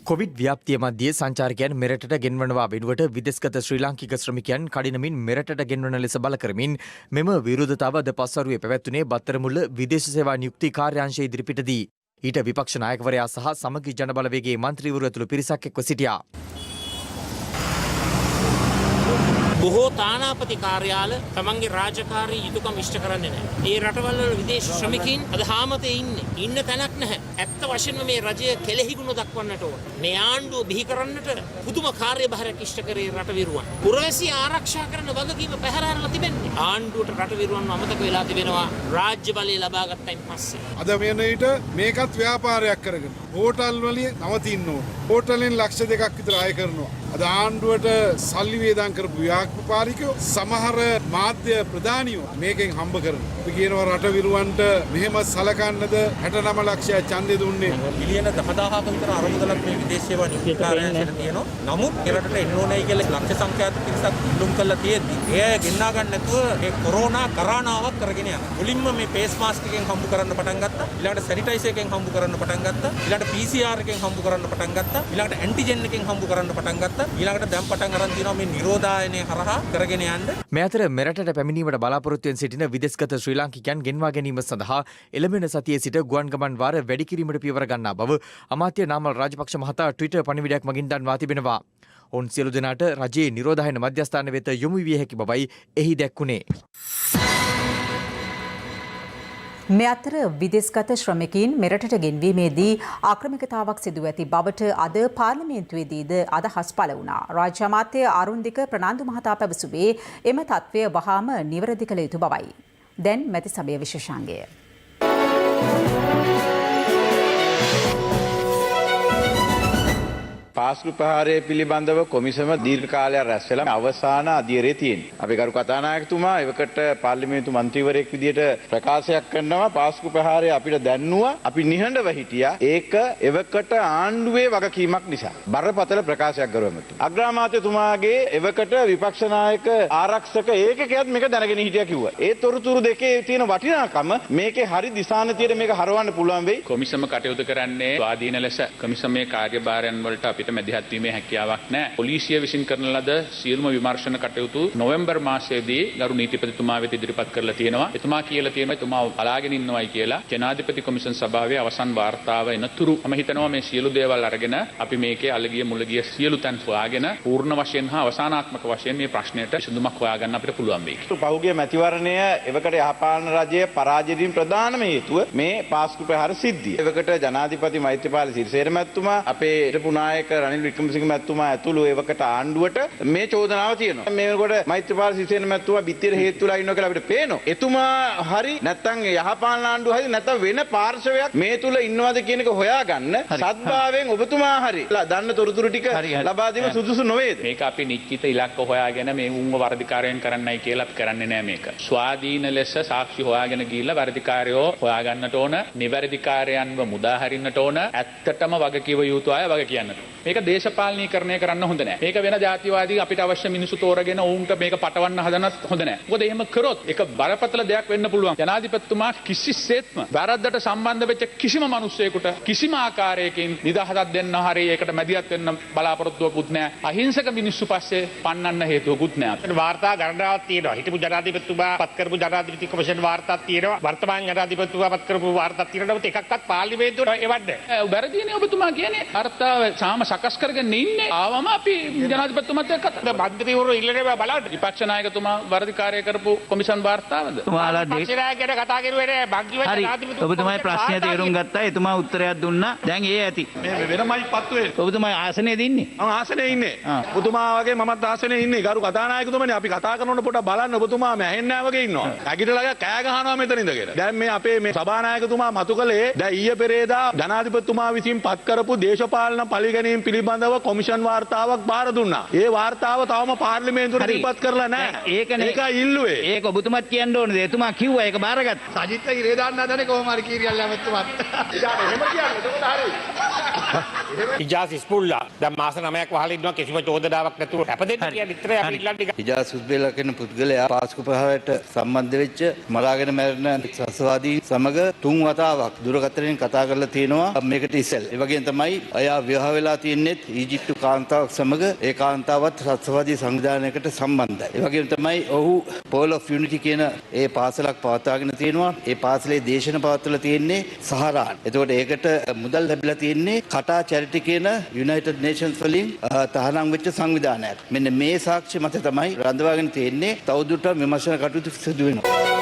කොවිඩ් ව්‍යාප්තිය මධ්‍යයේ සංචාරකයන් මෙරටට ගෙන්වනවා වෙනුවට විදෙස්ගත ශ්‍රී ලාංකික ශ්‍රමිකයන් කඩිනමින් මෙරටට ගෙන්වන ලෙස බල කරමින් මෙම විරෝධතාව අද පස්වරුවේ පැවැත්වුණේ බත්තරමුල්ල විදේශ සේවා නියුක්ති කාර්යාංශය ඉදිරිපිටදී. ඊට විපක්ෂ නායකවරයා සහ සමගි ජනබලවේගයේ මන්ත්‍රීවරු ඇතුළු පිරිසක් එක්ව සිටියා. බොහෝ තානාපති කාර්යාල තමන්ගේ රාජකාරී යුතුකම් ඉෂ්ට කරන්නේ නැහැ. ඒ රටවල් වල විදේශ ශ්‍රමිකයින් අද හාමතේ ඉන්නේ. ඉන්න තැනක් නැහැ. ඇත්ත වශයෙන්ම මේ රජය කෙලෙහිගුණ දක්වන්නට ඕන. මේ ආණ්ඩුව බිහි කරන්නට පුදුම කාර්යභාරයක් ඉෂ්ට කරේ රටවිරුවන්. පුරවැසිය ආරක්ෂා කරන වගකීම පැහැරලා තිබෙන්නේ. ආණ්ඩුවට රටවිරුවන් අමතක වෙලා තිබෙනවා රාජ්‍ය බලය ලබා ගත්තයින් පස්සේ. අද වෙන විට මේකත් ව්‍යාපාරයක් කරගෙන හෝටල් වලින් නවතින්න ඕන. හෝටලෙන් ලක්ෂ 2ක් විතර ආය කරනවා. අද ආණ්ඩුවට සල්ලි වේදම් කරපු ව්‍යාපාරිකයෝ සමහර මාධ්‍ය ප්‍රධානියෝ මේකෙන් හම්බ කරනවා. අපි කියනවා රට විරුවන්ට මෙහෙම සලකන්නද 69 ලක්ෂය ඡන්දෙ දුන්නේ. මිලියන 10000ක විතර අරමුදලක් මේ විදේශ සේවා නිකුත් කාර්යාලයට තියෙනවා. නමුත් ඒ රටට එන්න ඕනේ කියලා ලක්ෂ සංඛ්‍යාත පිරිසක් ඉල්ලුම් කරලා තියෙද්දි එය ගෙන්නා ගන්න නැතුව ඒ කොරෝනා කරානාවක් කරගෙන යනවා. මුලින්ම මේ ෆේස් මාස්ක් එකෙන් හම්බ කරන්න පටන් ගත්තා. ඊළඟට සැනිටයිසර් එකෙන් හම්බ කරන්න පටන් ගත්තා. ඊළඟට PCR එකෙන් හම්බ කරන්න පටන් ගත්තා. ඊළඟට ඇන්ටිජන් එකෙන් හම්බ කරන්න පටන් ගත්තා. ඊළඟට දැන් පටන් අරන් තියෙනවා මේ නිරෝධායනය හරහා කරගෙන යන්න. මේ අතර මෙරටට පැමිණීමට බලාපොරොත්තුවෙන් සිටින විදේශගත ශ්‍රී ලාංකිකයන් ගෙන්වා ගැනීම සඳහා එළඹෙන සතියේ සිට ගුවන් ගමන් වාර වැඩි කිරීමට පියවර ගන්නා බව අමාත්‍ය නාමල් රාජපක්ෂ මහතා ට්විටර් පණිවිඩයක් මගින් දන්වා තිබෙනවා. ඔවුන් සියලු දෙනාට රජයේ නිරෝධායන මධ්‍යස්ථාන වෙත යොමු විය හැකි බවයි එහි දැක්වුණේ. මේ අතර විදේශගත ශ්‍රමිකයින් මෙරටට ගෙන්වීමේදී ආක්‍රමිකතාවක් සිදුව ඇති බවට අද පාර්ලිමේන්තුවේදීද අදහස් පළ වුණා. රාජ්‍ය අමාත්‍ය අරුන්දික ප්‍රනාන්දු මහතා පැවසුවේ එම තත්ත්වය වහාම නිවැරදි කළ යුතු බවයි. දැන් මැති සභය විශේෂාංගය. පාස්කු ප්‍රහාරය පිළිබඳව කොමිසම දීර්ඝ කාලයක් රැස් වෙලා අවසාන අධීරයේ තියෙනවා. අපි ගරු කතානායකතුමා එවකට පාර්ලිමේන්තු මන්ත්‍රීවරයෙක් විදියට ප්‍රකාශයක් කරනවා පාස්කු ප්‍රහාරය අපිට දැන්නුවා. අපි නිහඬව හිටියා. ඒක එවකට ආණ්ඩුවේ වගකීමක් නිසා. බරපතල ප්‍රකාශයක් කරුවමතු. අග්‍රාමාත්‍යතුමාගේ එවකට විපක්ෂ නායක ආරක්ෂක ඒකකයත් මේක දැනගෙන හිටියා කිව්වා. ඒ තොරතුරු දෙකේ තියෙන වටිනාකම මේකේ හරි දිශානතියට මේක හරවන්න පුළුවන් වෙයි. කොමිසම කටයුතු කරන්නේ ස්වාධීන ලෙස කොමිසමේ කාර්යභාරයන් වලට අපිට මැදිහත් වීමේ හැකියාවක් නැහැ. පොලිසිය විසින් කරන ලද සියලුම විමර්ශන කටයුතු නොවැම්බර් මාසයේදී ගරු නීතිපතිතුමා වෙත ඉදිරිපත් කරලා තියෙනවා. එතුමා කියලා තියෙනවා එතුමා බලාගෙන ඉන්නවයි කියලා. ජනාධිපති කොමිෂන් සභාවේ අවසන් වාර්තාව එනතුරු මම හිතනවා මේ සියලු දේවල් අරගෙන අපි මේකේ අලගිය මුලගිය සියලු තැන් හොයාගෙන පූර්ණ වශයෙන් හා අවසානාත්මක වශයෙන් මේ ප්‍රශ්නයට විසඳුමක් හොයාගන්න අපිට පුළුවන් වෙයි. පහුගිය මැතිවරණය එවකට යහපාලන රජයේ පරාජයයෙන් ප්‍රධානම හේතුව මේ පාස්කු ප්‍රහාර සිද්ධිය. එවකට ජනාධිපති මෛත්‍රීපාල සිරිසේන මැතිතුමා අපේ හිටපු නායක රනිල් වික්‍රමසිංහ මැතිතුමා ඇතුළු එවකට ආණ්ඩුවට මේ චෝදනාව තියෙනවා. මේකට මෛත්‍රීපාල සිරිසේන මැතිතුමා බිත්තියට හේතු වෙලා ඉන්නවා කියලා අපිට පේනවා. එතුමා හරි නැත්නම් යහපාලන ආණ්ඩුව හරි නැත්නම් වෙන පාර්ශවයක් මේ තුල ඉන්නවද කියන එක හොයාගන්න සත්භාවයෙන් ඔබතුමා හරි දන්න තොරතුරු ටික ලබා දීම සුදුසු නොවේද? මේක අපි නිශ්චිත ඉලක්ක හොයාගෙන මේ උන්ව වර්ධිකාරයෙන් කරන්නයි කියලා අපි කරන්නේ නැහැ මේක. ස්වාධීන ලෙස සාක්ෂි හොයාගෙන ගිහිල්ලා වර්ධිකාරයෝ හොයාගන්නට ඕන, නිවැරදිකාරයන්ව මුදා හරින්නට ඕන, ඇත්තටම වගකීව යුතු අය වග කියන්නට. මේක දේශපාලනීකරණය කරන්න හොඳ නැහැ. මේක වෙන ජාතිවාදී අපිට අවශ්‍ය මිනිස්සු තෝරගෙන ඔවුන්ට මේක පටවන්න හදනත් හොඳ නැහැ. මොකද එහෙම කරොත් ඒක බරපතල දෙයක් වෙන්න පුළුවන්. ජනාධිපතිතුමා කිසිසේත්ම වැරද්දට සම්බන්ධ වෙච්ච කිසිම මිනිස්සෙකුට කිසිම ආකාරයකින් නිදහසක් දෙන්න හරි ඒකට මැදිහත් වෙන්න බලාපොරොත්තුවකුත් නැහැ. අහිංසක මිනිස්සු පස්සේ පන්නන්න හේතුවකුත් නැහැ. වාර්තා ගණනාවක් තියෙනවා. හිටපු ජනාධිපතිතුමා පත් කරපු ජනාධිපති කොමිෂන් වාර්තාවක් තියෙනවා. වර්තමාන ජනාධිපතිතුමා පත් කරපු වාර්තාවක් තියෙනවා. නමුත් එකක්වත් පාර්ලිමේන්තුවට එවන්නේ. වැරදිනේ ඔබතුමා කියන්නේ. වාර්තාව සාම සකස් කරගෙන ඉන්නේ. ආවම අපි ජනාධිපතිතුමාත් එක්ක මන්ත්‍රීවරු ඉල්ලන්නේ බලන්න. විපක්ෂ නායකතුමා වර්ධිකාරය කරපු කොමිෂන් වාර්තාවද? තුමාලා පක්ෂනායක ගැන කතා කරුවේ නෑ. බංගිවත් ජනාධිපතිතුමා ඔබතුමායි ප්‍රශ්නය තේරුම් ගත්තා. එතුමා උත්තරයක් දුන්නා. දැන් ඒ ඇති. මේ වෙනමයි පත්තු වෙන්නේ. ඔබතුමා ආසනයේ ඉන්නේ. මම ආසනයේ ඉන්නේ. ඔබතුමා වගේ මමත් ආසනයේ ඉන්නේ. ගරු කතානායකතුමනි අපි කතා කරනකොට පොඩ්ඩක් බලන්න ඔබතුමා ඇහෙන්නේ නැහැ වගේ ඉන්නවා. නැගිටලා කෑ ගහනවා මෙතන ඉඳගෙන. දැන් මේ අපේ මේ සභානායකතුමා මතු කළේ දැන් ඊයේ පෙරේදා ජනාධිපතිතුමා විසින් පත් කරපු දේශපාලන පරිගැනීම් පිළිබඳව කොමිෂන් වාර්තාවක් බාර දුන්නා. ඒ වාර්තාව තවම පාර්ලිමේන්තුවට ඉදිරිපත් කරලා නැහැ. ඒකනේ. ඒකයි ඉල්ලුවේ. ඒක ඔබතුමාත් කියන්න ඕනේද? එතුමා කිව්වා ඒක බාරගත්තා. සජිත් ඉරේ දාන්න හදනේ කොහොම හරි කීරියල් යමතුමාත්. ඉතින් එහෙම කියන්නේ එතකොට හරි. ඉජාස් ඉස්පුල්ලා දැන් මාස 9ක් වහලා ඉන්නවා කිසිම චෝදනාවක් නැතුව හැපදෙන්න කියන විතරයි අපි ඉල්ලන්නේ. ඉජාස් උස්බේලා කියන පුද්ගලයා පාස්කු ප්‍රහාරයට සම්බන්ධ වෙච්ච මරාගෙන මැරෙන ත්‍රස්තවාදී සමග 3 වතාවක් දුරකථනයෙන් කතා කරලා තියෙනවා මේකට ඉස්සෙල්. ඒ වගේම තමයි අයා විවාහ වෙලා තියෙන්නේ ඊජිප්තු කාන්තාවක් සමග. ඒ කාන්තාවත් ත්‍රස්තවාදී සංවිධානයකට සම්බන්ධයි. ඒ වගේම තමයි ඔහු Pole of Unity කියන ඒ පාසලක් පවත්වාගෙන තියෙනවා. ඒ පාසලේ දේශන පවත්වලා තියෙන්නේ සහරාන්. එතකොට ඒකට මුදල් ලැබිලා තියෙන්නේ කටා චැරිටි කියන United Nations වලින් තහනම් වෙච්ච සංවිධානයක්. මෙන්න මේ සාක්ෂි මත තමයි රඳවාගෙන තියෙන්නේ. තවදුරටත් විමර්ශන කටයුතු සිදු වෙනවා.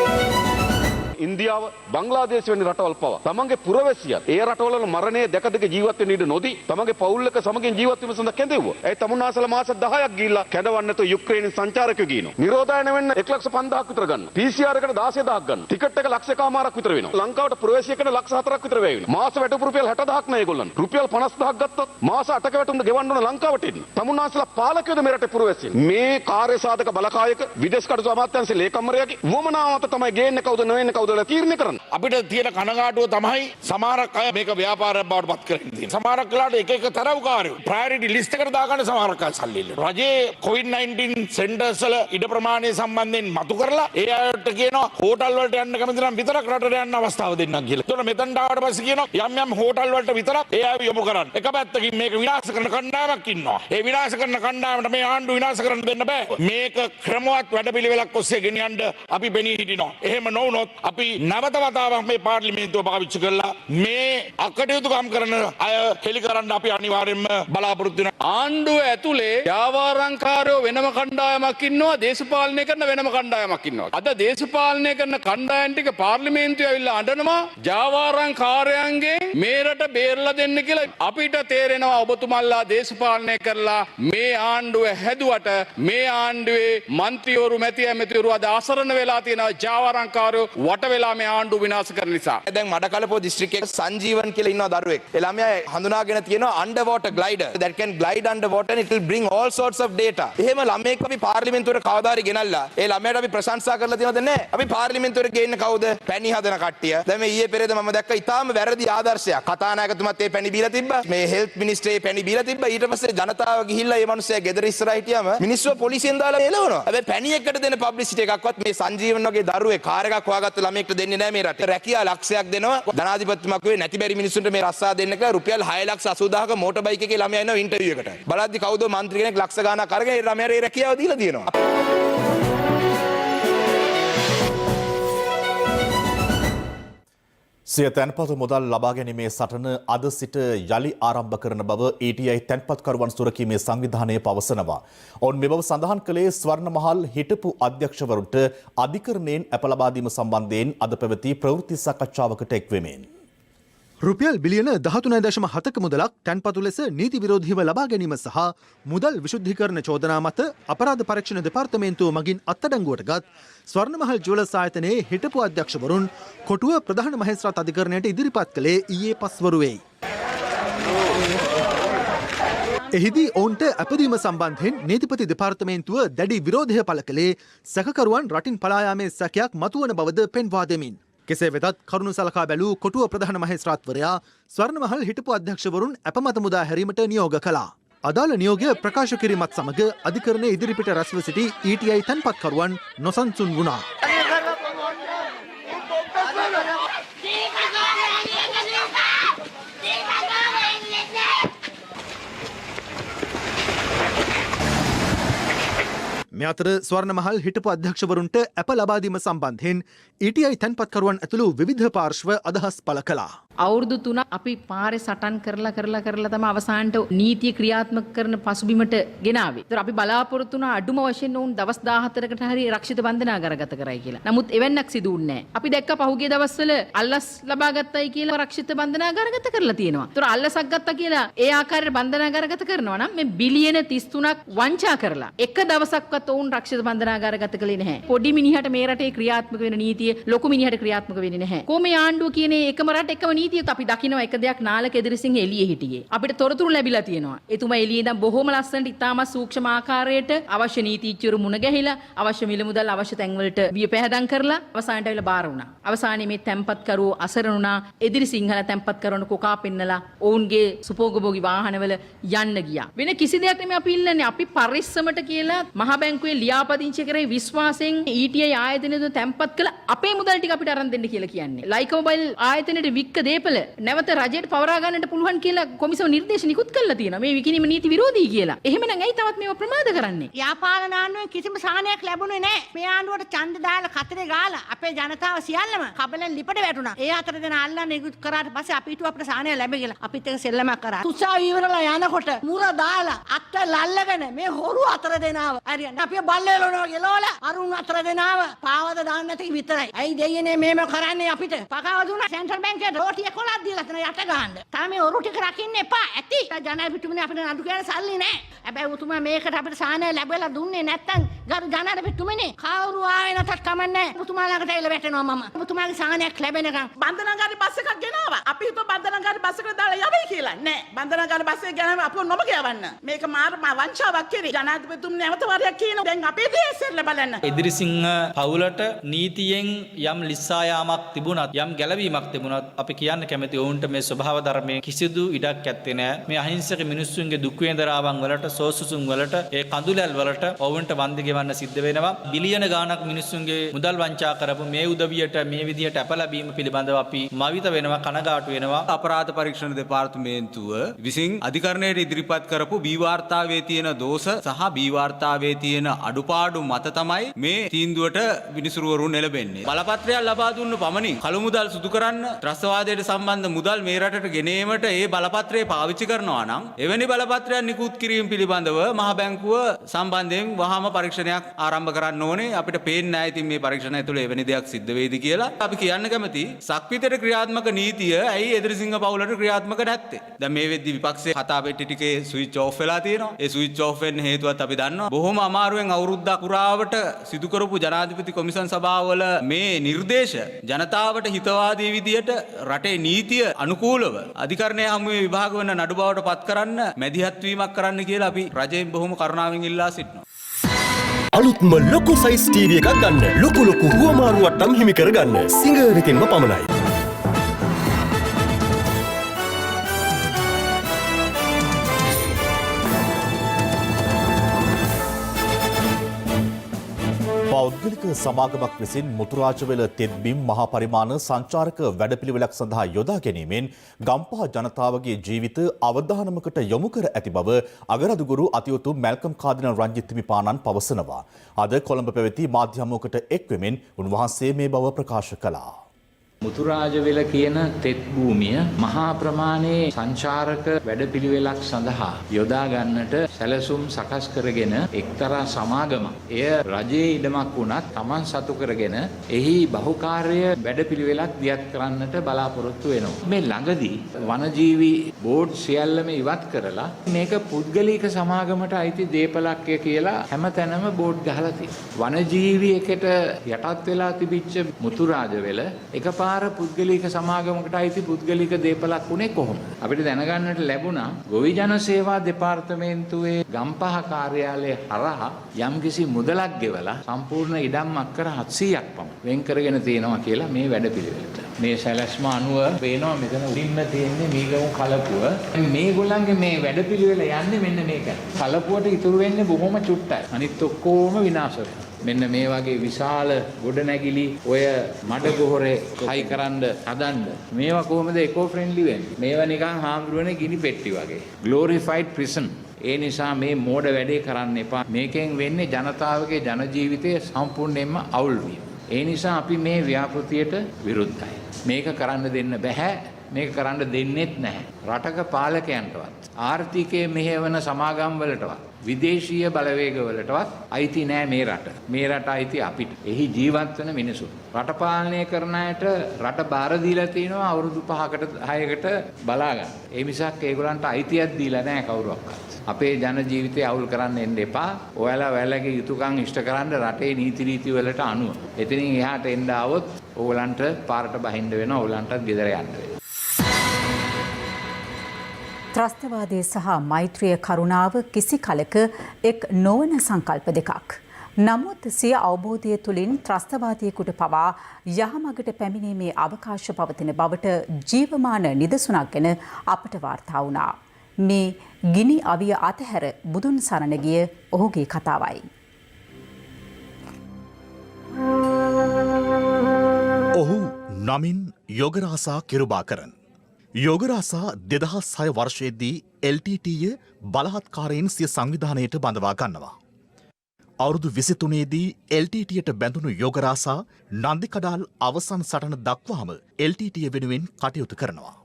ඉන්දියාව බංග්ලාදේශ වැනි රටවල් පවා තමන්ගේ පුරවැසියන් ඒ රටවල මරණය දැක දැක ජීවත් වෙන්න ඉඩ නොදී තමන්ගේ පවුල් එක සමගින් ජීවත් වීම සඳහා කැඳෙව්වා. ඒ තමුන්නාසල මාස 10ක් ගිහිල්ලා කැඳවන්නට යුක්‍රේන සංචාරකයෝ ගිනවා. නිරෝධායන වෙන්න 1,50,000ක් විතර ගන්න. PCR එකට 16,000ක් ගන්න. ටිකට් එක ලක්ෂකමාරක් විතර වෙනවා. ලංකාවට ප්‍රවේශයකට ලක්ෂ 4ක් විතර වැය වෙනවා. මාස වැටුප් රුපියල් 60,000ක් නේ ඒගොල්ලන්. රුපියල් 50,000ක් ගත්තොත් මාස 8ක වැටුප් ගෙවන්න ඕන ලංකාවට එන්න. තමුන්නාසල පාලකයෝද මේ රටේ පුරවැසියන්. මේ කාර්ය සාධක බලකායක විදේශ කටයුතු අමාත්‍යාංශයේ ලේකම්වරයාගේ වමනාව මත තමයි ගේන්නේ කවුද නොවෙන්නේ කවුද කියලා තීරණය කරන්නේ. අපිට තියෙන කනගාටුව තමයි සමහරක් අය මේක ව්‍යාපාරයක් බවට පත් කරගෙන තියෙනවා. සමහරක් වෙලාවට එක එක තරව්කාරයෝ ප්‍රයොරිටි ලිස්ට් එකට දාගන්න සමහරක් අය සල්ලි ඉල්ලනවා. රජයේ COVID-19 සෙන්ටර්ස් වල ඉඩ ප්‍රමාණය සම්බන්ධයෙන් මතු කරලා ඒ අයට කියනවා හෝටල් වලට යන්න කැමති නම් විතරක් රටට යන්න අවස්ථාව දෙන්නම් කියලා. ඒතකොට මෙතනට ආවට පස්සේ කියනවා යම් යම් හෝටල් වලට විතරක් ඒ අය යොමු කරන්න. එක පැත්තකින් මේක විනාශ කරන කණ්ඩායමක් ඉන්නවා. ඒ විනාශ කරන කණ්ඩායමට මේ ආණ්ඩුව විනාශ කරන්න දෙන්න බෑ. මේක ක්‍රමවත් වැඩපිළිවෙලක් ඔස්සේ ගෙනියන්න අපි බෙනී හිටිනවා. එහෙම නොවුනොත් අපි නැවත වතාවක් මේ පාර්ලිමේන්තුව පාවිච්චි කරලා මේ අකටයුතුකම් කරන අය හෙළි කරන්න අපි අනිවාර්යෙන්ම බලාපොරොත්තු වෙනවා. ආණ්ඩුව ඇතුලේ ව්‍යාපාරංකාරයෝ වෙනම කණ්ඩායමක් ඉන්නවා දේශපාලනය කරන වෙනම කණ්ඩායමක් ඉන්නවා. අද දේශපාලනය කරන කණ්ඩායම් ටික පාර්ලිමේන්තුවේ ඇවිල්ලා අඬනවා ව්‍යාපාරංකාරයන්ගෙන් මේ රට බේරලා දෙන්න කියලා. අපිට තේරෙනවා ඔබතුමල්ලා දේශපාලනය කරලා මේ ආණ්ඩුව හැදුවට මේ ආණ්ඩුවේ මන්ත්‍රීවරු මැති ඇමතිවරු අද අසරණ වෙලා තියෙනවා ජාවාරංකාරයෝ වට වෙලා මේ ආණ්ඩුව විනාශ කරන නිසා. දැන් මඩකලපුව දිස්ත්‍රික්කයේ සංජීවන් කියලා ඉන්නවා දරුවෙක්. ඒ ළමයා හඳුනාගෙන තියෙනවා underwater glider that can glide underwater and it will bring all sorts of data. එහෙම ළමයෙක් අපි පාර්ලිමේන්තුවට කවදාරි ගෙනල්ලා ඒ ළමයාට අපි ප්‍රශංසා කරලා තියෙනවද නැහැ? අපි පාර්ලිමේන්තුවට ගේන්නේ කවුද? පැණි හදන කට්ටිය. දැන් මේ ඊයේ පෙරේද මම දැක්ක ඉතාලම වැරදි ආදර්ශයක්. කතානායකතුමත් ඒ පැණි බීලා තිබ්බා. මේ හෙල්ත් මිනිස්ට්‍රේ පැණි බීලා තිබ්බා. ඊට පස්සේ ජනතාව ගිහිල්ලා මේ මිනිස්සයා ගෙදර ඉස්සරහ හිටියාම මිනිස්සු පොලිසියෙන් දාලා එළවනවා. හැබැයි පැණි එකට දෙන පබ්ලිසිටි එකක්වත් මේ සංජීවන වගේ දරුවෙක් කාර් එකක් හොයාගත්ත ළමයෙක්ට දෙන්නේ නැහැ මේ රටේ. රැකියා ලක්ෂයක් දෙනවා. ධනාධිපතිතුමා කිව්වේ නැති බැරි මිනිස්සුන්ට මේ රස්සා දෙන්න කියලා රුපියල් 6,80,000ක මෝටර් බයික් එකේ ළමයා ඉන්නවා ඉන්ටර්විව් එකට. බලද්දි කවුද මන්ත්‍රී කෙනෙක් ලක්ෂ ගාණක් අරගෙන ඒ ළමයාට ඒ රැකියාව දීලා තියෙනවා. සිය තැන්පතු මුදල් ලබා ගැනීමේ සටන අද සිට යළි ආරම්භ කරන බව ETI තැන්පත්කරුවන් සුරකීමේ සංවිධානය පවසනවා. ඔවුන් මේ බව සඳහන් කළේ ස්වර්ණමහල් හිටපු අධ්‍යක්ෂවරුන්ට අධිකරණයෙන් අප ලබා දීම සම්බන්ධයෙන් අද පැවති ප්‍රවෘත්ති සාකච්ඡාවකට එක්වෙමින්. රුපියල් බිලියන 13.7ක මුදලක් තැන්පතු ලෙස නීති විරෝධීව ලබා ගැනීම සහ මුදල් විශුද්ධීකරණ චෝදනා මත අපරාධ පරීක්ෂණ දෙපාර්තමේන්තුව මගින් අත්අඩංගුවට ගත් ස්වර්ණමහල් ජුවලර්ස් ආයතනයේ හිටපු අධ්‍යක්ෂවරුන් කොටුව ප්‍රධාන මහේස්ත්‍රාත් අධිකරණයට ඉදිරිපත් කළේ ඊයේ පස්වරුවේයි. එහිදී ඔවුන්ට අපදීම සම්බන්ධයෙන් නීතිපති දෙපාර්තමේන්තුව දැඩි විරෝධය පළ කළේ සැකකරුවන් රටින් පලා යාමේ සැකයක් මතුවන බවද පෙන්වා දෙමින්. කෙසේ වෙතත් කරුණු සලකා බැලූ කොටුව ප්‍රධාන මහේස්ත්‍රාත්වරයා ස්වර්ණමහල් හිටපු අධ්‍යක්ෂවරුන් අපමත මුදා හැරීමට නියෝග කළා. අදාළ නියෝගය ප්‍රකාශ කිරීමත් සමග අධිකරණයේ ඉදිරිපිට රැස්ව සිටි ETI තැන්පත්කරුවන් නොසන්සුන් වුණා. මේ අතර ස්වර්ණමහල් හිටපු අධ්‍යක්ෂවරුන්ට අප ලබා දීම සම්බන්ධයෙන් ETI තැන්පත්කරුවන් ඇතුළු විවිධ පාර්ශ්ව අදහස් පළ කළා. අවුරුදු 3 අපි පාරේ සටන් කරලා තමයි අවසානට නීතිය ක්‍රියාත්මක කරන පසුබිමට ගෙනාවේ. ඒතර අපි බලාපොරොත්තු වුණා අඩුම වශයෙන් වුන් දවස් 14කට හරි රක්ෂිත බන්ධනාගාරගත කරයි කියලා. නමුත් එවන්නක් සිදු වුණේ නැහැ. අපි දැක්ක පහුගිය දවස්වල අල්ලස් ලබා ගත්තයි කියලා රක්ෂිත බන්ධනාගාරගත කරලා තියෙනවා. ඒතර අල්ලසක් ගත්තා කියලා ඒ ආකාරයට බන්ධනාගාරගත කරනවා නම් මේ බිලියන 33ක් වංචා කරලා එක දවසක්වත් ඔවුන් රක්ෂිත බන්ධනාගාරගත කළේ නැහැ. පොඩි මිනිහට මේ රටේ ක්‍රියාත්මක වෙන නීතිය ලොකු මිනිහට ක්‍රියාත්මක වෙන්නේ නැහැ. කොහොම ආණ්ඩුව කියන්නේ එකම රට එකම නීතියත් අපි දකිනවා එක දෙයක් නාලක එදිරිසිංහ එළියේ හිටියේ. අපිට තොරතුරු ලැබිලා තියෙනවා. එතුමා එළියේ ඉඳන් බොහොම ලස්සනට ඉතාමත් සූක්ෂම ආකාරයට අවශ්‍ය නීතිඥවරු මුණ ගැහිලා අවශ්‍ය මිල මුදල් අවශ්‍ය තැන් වලට බිය පැහැදම් කරලා අවසානට ඇවිල්ලා බාර වුණා. අවසානයේ මේ තැන්පත්කරුවෝ අසරණ වුණා. එදිරිසිංහලා තැන්පත්කරුවන්ට කොකා පෙන්නලා ඔවුන්ගේ සුපෝගභෝගී වාහනවල යන්න ගියා. වෙන කිසි දෙයක් නෙමෙයි අපි ඉල්ලන්නේ. අපි පරිස්සමට කියලා මහ බැංකුවේ ලියාපදිංචි කරේ විශ්වාසයෙන් ETI ආයතනයේ තැන්පත් කළ අපේ මුදල් ටික අපිට අරන් දෙන්න කියලා කියන්නේ. ලයික මොබයිල් ආයතනයේ වික්ක දීපල නැවත රජයට පවරා ගන්නට පුළුවන් කියලා කොමිසම නිර්දේශ නිකුත් කළා තියෙනවා. මේ විකිණීම නීති විරෝධී කියලා. එහෙමනම් ඇයි තවත් මේව ප්‍රමාද කරන්නේ? ව්‍යාපාර ආණ්ඩුවෙන් කිසිම සාහනයක් ලැබුණේ නැහැ. මේ ආණ්ඩුවට ඡන්ද දාලා කතරේ ගාලා අපේ ජනතාව සියල්ලම කබලෙන් ලිපට වැටුණා. ඒ අතර දෙන අල්ලන්න නිකුත් කරාට පස්සේ අපිට අපිට සාහනය ලැබෙගිලා අපිත් එක සෙල්ලමක් කරා. තුෂා ඉවරලා යනකොට මුර දාලා අත්ත ලල්ලගෙන මේ හොරු අතර දෙනාව හරියට අපිව බල්ලේලනවා ගෙලවලා අරුන් අතර දෙනාව පාවද දාන්න නැති විතරයි. ඇයි දෙයනේ මේම කරන්නේ අපිට? පකාව දුන්නා සෙන්ට්‍රල් බැංකුවට රෝටිය 11ක් දීලා තන යට ගහන්න. තාම මේ ඔරු ටික රකින්න එපා. ඇති. ජනාධිපතිතුමනි අපිට නඩු කියන සල්ලි නැහැ. හැබැයි උතුමා මේකට අපිට සාහනය ලැබෙලා දුන්නේ නැත්තම් ගරු ජනාධිපතිතුමනි කවුරු ආවේ නැතත් කමන්නේ. උතුමා ළඟට එල වැටෙනවා මම. උතුමාගේ සාහනයක් ලැබෙනකම් බන්ධනාගාරේ බස් එකක් ගෙනාවා. අපි හිතුවා බන්ධනාගාරේ බස් එකට දාලා යවයි කියලා. නෑ. බන්ධනාගාරේ බස් එක ගෙනාවා අපිව නොමග යවන්න. මේක මාර වංචාවක් කෙරේ. ජනාධිපතිතුමනි නැවත වරයක් කියනවා. දැන් අපේ දේශෙල්ල බලන්න. ඉදිරිසිංහ පවුලට නීතියෙන් යම් ලිස්සායාමක් තිබුණත් යම් ගැලවීමක් තිබුණත් අපි කියන්න කැමති ඔවුන්ට මේ ස්වභාව ධර්මයේ කිසිදු ඉඩක් ඇත්තේ නෑ. මේ අහිංසක මිනිස්සුන්ගේ දුක් වේදනාවන් වලට සෝසුසුම් වලට ඒ කඳුලැල් වලට ඔවුන්ට වන්දි ගෙවන්න සිද්ධ වෙනවා. බිලියන ගාණක් මිනිස්සුන්ගේ මුදල් වංචා කරපු මේ උදවියට මේ විදියට අප ලැබීම පිළිබඳව අපි මවිත වෙනවා කනගාටු වෙනවා. අපරාධ පරීක්ෂණ දෙපාර්තමේන්තුව විසින් අධිකරණයට ඉදිරිපත් කරපු බී වාර්තාවේ තියෙන දෝෂ සහ බී වාර්තාවේ තියෙන අඩුපාඩු මත තමයි මේ තීන්දුවට විනිසුරුවරුන් එළබෙන්නේ. බලපත්‍රයක් ලබා දුන්න පමණින් කළු මුදල් සුදු කරන්න ත්‍රස්තවාදයට සම්බන්ධ මුදල් මේ රටට ගෙනීමට ඒ බලපත්‍රය පාවිච්චි කරනවා නම් එවැනි බලපත්‍රයක් නිකුත් කිරීම පිළිබඳව මහ බැංකුව සම්බන්ධයෙන් වහාම පරීක්ෂණයක් ආරම්භ කරන්න ඕනේ. අපිට පේන්නේ නැහැ ඉතින් මේ පරීක්ෂණය තුළ එවැනි දෙයක් සිද්ධ වෙයිද කියලා. අපි කියන්න කැමති සක්විතට ක්‍රියාත්මක නීතිය ඇයි එදිරිසිංහ පවුලට ක්‍රියාත්මක නැත්තේ? දැන් මේ වෙද්දි විපක්ෂයේ කතා පෙට්ටි ටිකේ ස්විච් ඔෆ් වෙලා තියෙනවා. ඒ ස්විච් ඔෆ් වෙන්න හේතුවත් අපි දන්නවා. බොහොම අමාරුවෙන් අවුරුද්දක් පුරාවට සිදු කරපු ජනාධිපති කොමිසම් සභාවල මේ නිර්දේශ ජනතාවට හිතවාදී විදියට රටේ නීතිය අනුකූලව අධිකරණය හමුවේ විභාග වන නඩු බවට පත් කරන්න මැදිහත් වීමක් කරන්න කියලා අපි රජයෙන් බොහොම කරුණාවෙන් ඉල්ලා සිටිනවා. අලුත්ම ලොකු සයිස් ටීවී එකක් ගන්න. ලොකු හුවමාරු වට්ටම් හිමි කරගන්න. සිංගර් එකෙන්ම පමණයි. පෞද්ගලික සමාගමක් විසින් මුතුරාජවල තෙත්බිම් මහා පරිමාණ සංචාරක වැඩපිළිවෙලක් සඳහා යොදා ගැනීමෙන් ගම්පහ ජනතාවගේ ජීවිත අවධානමකට යොමු කර ඇති බව අගරදුගුරු අතිඋතුම් මැල්කම් කාදින රංජිත් හිමිපාණන් පවසනවා. අද කොළඹ පැවති මාධ්‍ය හමුවකට එක්වෙමින් උන්වහන්සේ මේ බව ප්‍රකාශ කළා. මුතුරාජවෙල කියන තෙත් භූමිය මහා ප්‍රමාණයේ සංචාරක වැඩපිළිවෙලක් සඳහා යොදා ගන්නට සැලසුම් සකස් කරගෙන එක්තරා සමාගමක් එය රජයේ ඉඩමක් වුණත් Taman සතු කරගෙන එහි බහුකාර්ය වැඩපිළිවෙලක් දියත් කරන්නට බලාපොරොත්තු වෙනවා. මේ ළඟදී වනජීවි බෝඩ් සියල්ලම ඉවත් කරලා මේක පුද්ගලික සමාගමට අයිති දේපලක්ය කියලා හැමතැනම බෝඩ් ගහලා තියෙනවා. වනජීවි එකට යටත් වෙලා තිබිච්ච මුතුරාජවෙල එකපාර පුද්ගලික සමාගමකට අයිති පුද්ගලික දේපලක් වුණේ කොහොමද? අපිට දැනගන්නට ලැබුණා ගොවි ජන සේවා දෙපාර්තමේන්තුවේ ගම්පහ කාර්යාලය හරහා යම්කිසි මුදලක් ගෙවලා සම්පූර්ණ ඉඩම් අක්කර 700ක් පමණ වෙන් කරගෙන තියෙනවා කියලා මේ වැඩපිළිවෙලට. මේ සැලැස්ම අනුව පේනවා මෙතන උඩින්ම තියෙන්නේ මීගමු කලපුව. මේගොල්ලන්ගේ මේ වැඩපිළිවෙල යන්නේ මෙන්න මේකයි. කලපුවට ඉතුරු වෙන්නේ බොහොම චුට්ටයි. අනිත් ඔක්කොම විනාශ වෙනවා. මෙන්න මේ වගේ විශාල ගොඩනැගිලි ඔය මඩගොහරේ හයි කරන්න හදන්න මේවා කොහොමද එකෝ ෆ්‍රෙන්ඩ්ලි වෙන්නේ? මේවා නිකන් හාමුදුරනේ ගිනි පෙට්ටි වගේ. ග්ලෝරිෆයිඩ් ප්‍රිසන්. ඒ නිසා මේ මෝඩ වැඩේ කරන්න එපා. මේකෙන් වෙන්නේ ජනතාවගේ ජන ජීවිතය සම්පූර්ණයෙන්ම අවුල් වීම. ඒ නිසා අපි මේ ව්‍යාපෘතියට විරුද්ධයි. මේක කරන්න දෙන්න බෑ. මේක කරන්න දෙන්නෙත් නැහැ. රටක පාලකයන්ටවත් ආර්ථිකයේ මෙහෙවන සමාගම් වලටවත් විදේශීය බලවේගවලටවත් අයිති නෑ මේ රට. මේ රට අයිති අපිට. එහි ජීවත් වෙන මිනිසුන්. රට පාලනය කරන අයට රට බාර දීලා තිනවා අවුරුදු 5කට 6කට බලා ගන්න. ඒ මිසක් ඒගොල්ලන්ට අයිතියක් දීලා නෑ කවුරුවක්වත්. අපේ ජන ජීවිතය අවුල් කරන්න එන්න එපා. ඔයාලා ඔයාලගේ යුතුයකම් ඉෂ්ට කරන්න රටේ නීති රීති වලට අනුව. එතනින් එහාට එන්න આવොත් ඕගලන්ට පාරට බහින්න වෙනවා. ඕගලන්ටත් ගෙදර යන්න වෙනවා. ත්‍රස්තවාදය සහ මෛත්‍රිය කරුණාව කිසි කලක එක් නොවන සංකල්ප දෙකක්. නමුත් සිය අවබෝධය තුළින් ත්‍රස්තවාදයකුට පවා යහමගට පැමිණීමේ අවකාශ පවතින බවට ජීවමාන නිදසුනක් ගැන අපට වාර්තා වුණා. මේ ගිනි අවිය අතහැර බුදුන් සරණ ගිය ඔහුගේ කතාවයි. ඔහු නමින් යොගරාසා කිරුබාකරන්. යොගරාසා 2006 වර්ෂයේදී LTTය බලහත්කාරයෙන් සිය සංවිධානයට බඳවා ගන්නවා. අවුරුදු 23දී LTTයට බැඳුණු යොගරාසා නන්දිකඩාල් අවසන් සටන දක්වාම LTTය වෙනුවෙන් කටයුතු කරනවා.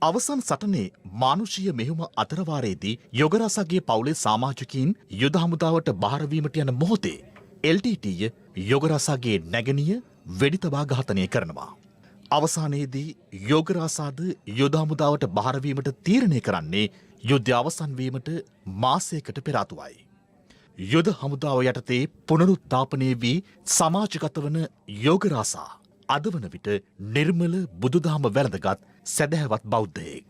අවසන් සටනේ මානුෂීය මෙහෙයුම අතරවාරයේදී යොගරාසගේ පවුලේ සමාජිකයින් යුද හමුදාවට බාරවීමට යන මොහොතේ LTTය යොගරාසගේ නැගණිය වෙඩි තබා ඝාතනය කරනවා. අවසානයේදී යොගරාසාද යුද හමුදාවට බාරවීමට තීරණය කරන්නේ යුද්ධය අවසන් වීමට මාසයකට පෙර ආතුවයි. යුද හමුදාව යටතේ පුනරුත්ථාපනය වී සමාජගත වන යෝගරාසා අද වන විට නිර්මල බුදුදහම වැළඳගත් සැදැහැවත් බෞද්ධයෙක්.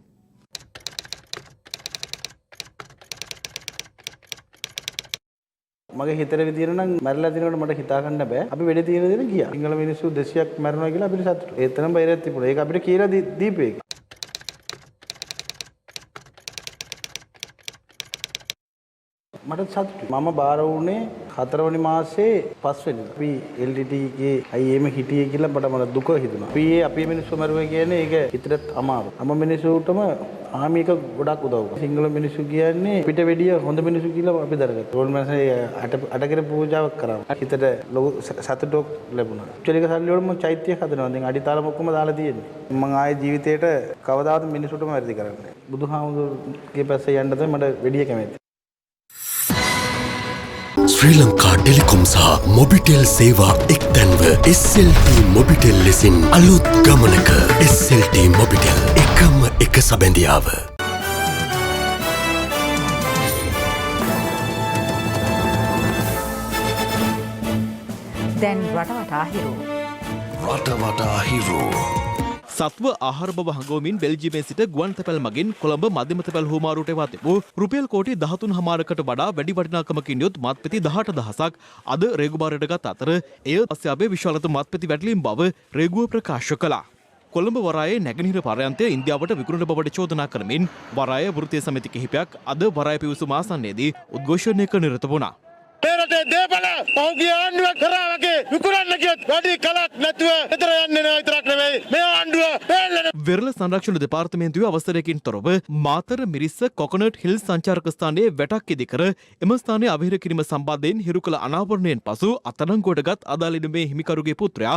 මගේ හිතට විදියට නම් මැරිලා දිනකොට මට හිතා ගන්න බෑ. අපි වෙඩි තියෙන දේ ගියා. සිංහල මිනිස්සු 200ක් මැරුණා කියලා අපිට සතුටු. ඒතරම් බයිරයක් තිබුණා. ඒක අපිට කියලා දීපේ. මට සතුටුයි. මම බාර වුණේ 4 වෙනි මාසේ 5 වෙනිදා. අපි LTT ගේ අයියෙම හිටියේ කියලා මට දුක හිතුණා. අපේ මිනිස්සු මරුවා කියන්නේ ඒක හිතට අමාරු. අම මිනිස්සුටම ආමික ගොඩක් උදව් කරා. සිංහල මිනිස්සු කියන්නේ පිට වෙඩිය හොඳ මිනිස්සු කියලා අපි දැනගත්තා. ඕල් මාසේ අටකර පූජාවක් කරා. හිතට ලොකු සතුටක් ලැබුණා. චලික සල්ලි වලම චෛත්‍යයක් හදනවා. දැන් අඩිතාලම ඔක්කොම දාලා තියෙන්නේ. මම ආයේ ජීවිතේට කවදාවත් මිනිස්සුටම වැඩි කරන්නේ. බුදුහාමුදුරුගේ පැත්තේ යන්න තමයි මට වෙඩිය කැමති. ශ්‍රී ලංකා ටෙලිකොම් සහ මොබිටෙල් සේවා එක්තැන්ව SLT මොබිටෙල් ලෙසින් අලුත් ගමනක SLT මොබිටෙල් එකම එක සබැඳියාව. දැන් රටවටා හිරු. රටවටා හිරු. සත්ව ආහාර බව හඟවමින් බෙල්ජියමේ සිට ගුවන් තැපැල් මගින් කොළඹ මධ්‍යම තැපැල් හුවමාරුවට එවා තිබූ රුපියල් කෝටි 13.5කට වඩා වැඩි වටිනාකමකින් යුත් මත්පැති 18000ක් අද රේගුබාරයට ගත් අතර එය ආසියාවේ විශාලතම මත්පැති වැටලීම් බව රේගුව ප්‍රකාශ කළා. කොළඹ වරායේ නැගෙනහිර පර්යන්තය ඉන්දියාවට විකුණන බවට චෝදනා කරමින් වරාය වෘත්තීය සමිති කිහිපයක් අද වරාය පිවිසුම ආසන්නයේදී උද්ඝෝෂණයක නිරත වුණා. පෙරටේ දේපල පෞගිය ආණ්ඩුව කරා වගේ විකුණන්න ගියොත් වැඩි කලක් නැතුව එතර යන්නේ නෑ විතරක් නෙවෙයි මේ ආණ්ඩුව පෙරලන වෙරළ සංරක්ෂණ දෙපාර්තමේන්තුවේ අවසරයකින් තොරව මාතර මිරිස්ස කොකනට් හිල්ස් සංචාරක ස්ථානයේ වැටක් ඉදිකර එම ස්ථානයේ අවහිර කිරීම සම්බන්ධයෙන් හිරු කළ අනාවරණයෙන් පසු අත්අඩංගුවටගත් අදාළ ඉඩමේ හිමිකරුගේ පුත්‍රයා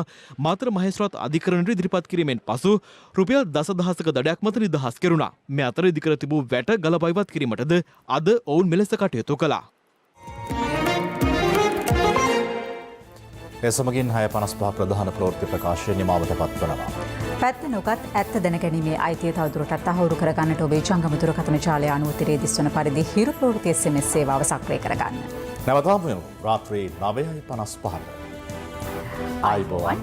මාතර මහේස්ත්‍රාත් අධිකරණයට ඉදිරිපත් කිරීමෙන් පසු රුපියල් 10,000ක දඩයක් මත නිදහස් කෙරුණා. මේ අතර ඉදිකර තිබූ වැට ගලපා ඉවත් කිරීමටද අද ඔවුන් මෙලෙස කටයුතු කළා. ඒ සමගින් 6:55 ප්‍රධාන ප්‍රවෘත්ති ප්‍රකාශය නිමාවට පත්වනවා. පැත්ත නොගත් ඇත්ත දැනගැනීමේ අයිතිය තවදුරටත් තහවුරු කරගන්නට ඔබේ ජංගම දුරකථන ජාලය අනුව තිරේ දිස්වන පරිදි හිරු ප්‍රවෘත්ති SMS සේවාව සක්‍රිය කරගන්න. නැවතම රාත්‍රී 9:55. ආයිබෝවන්.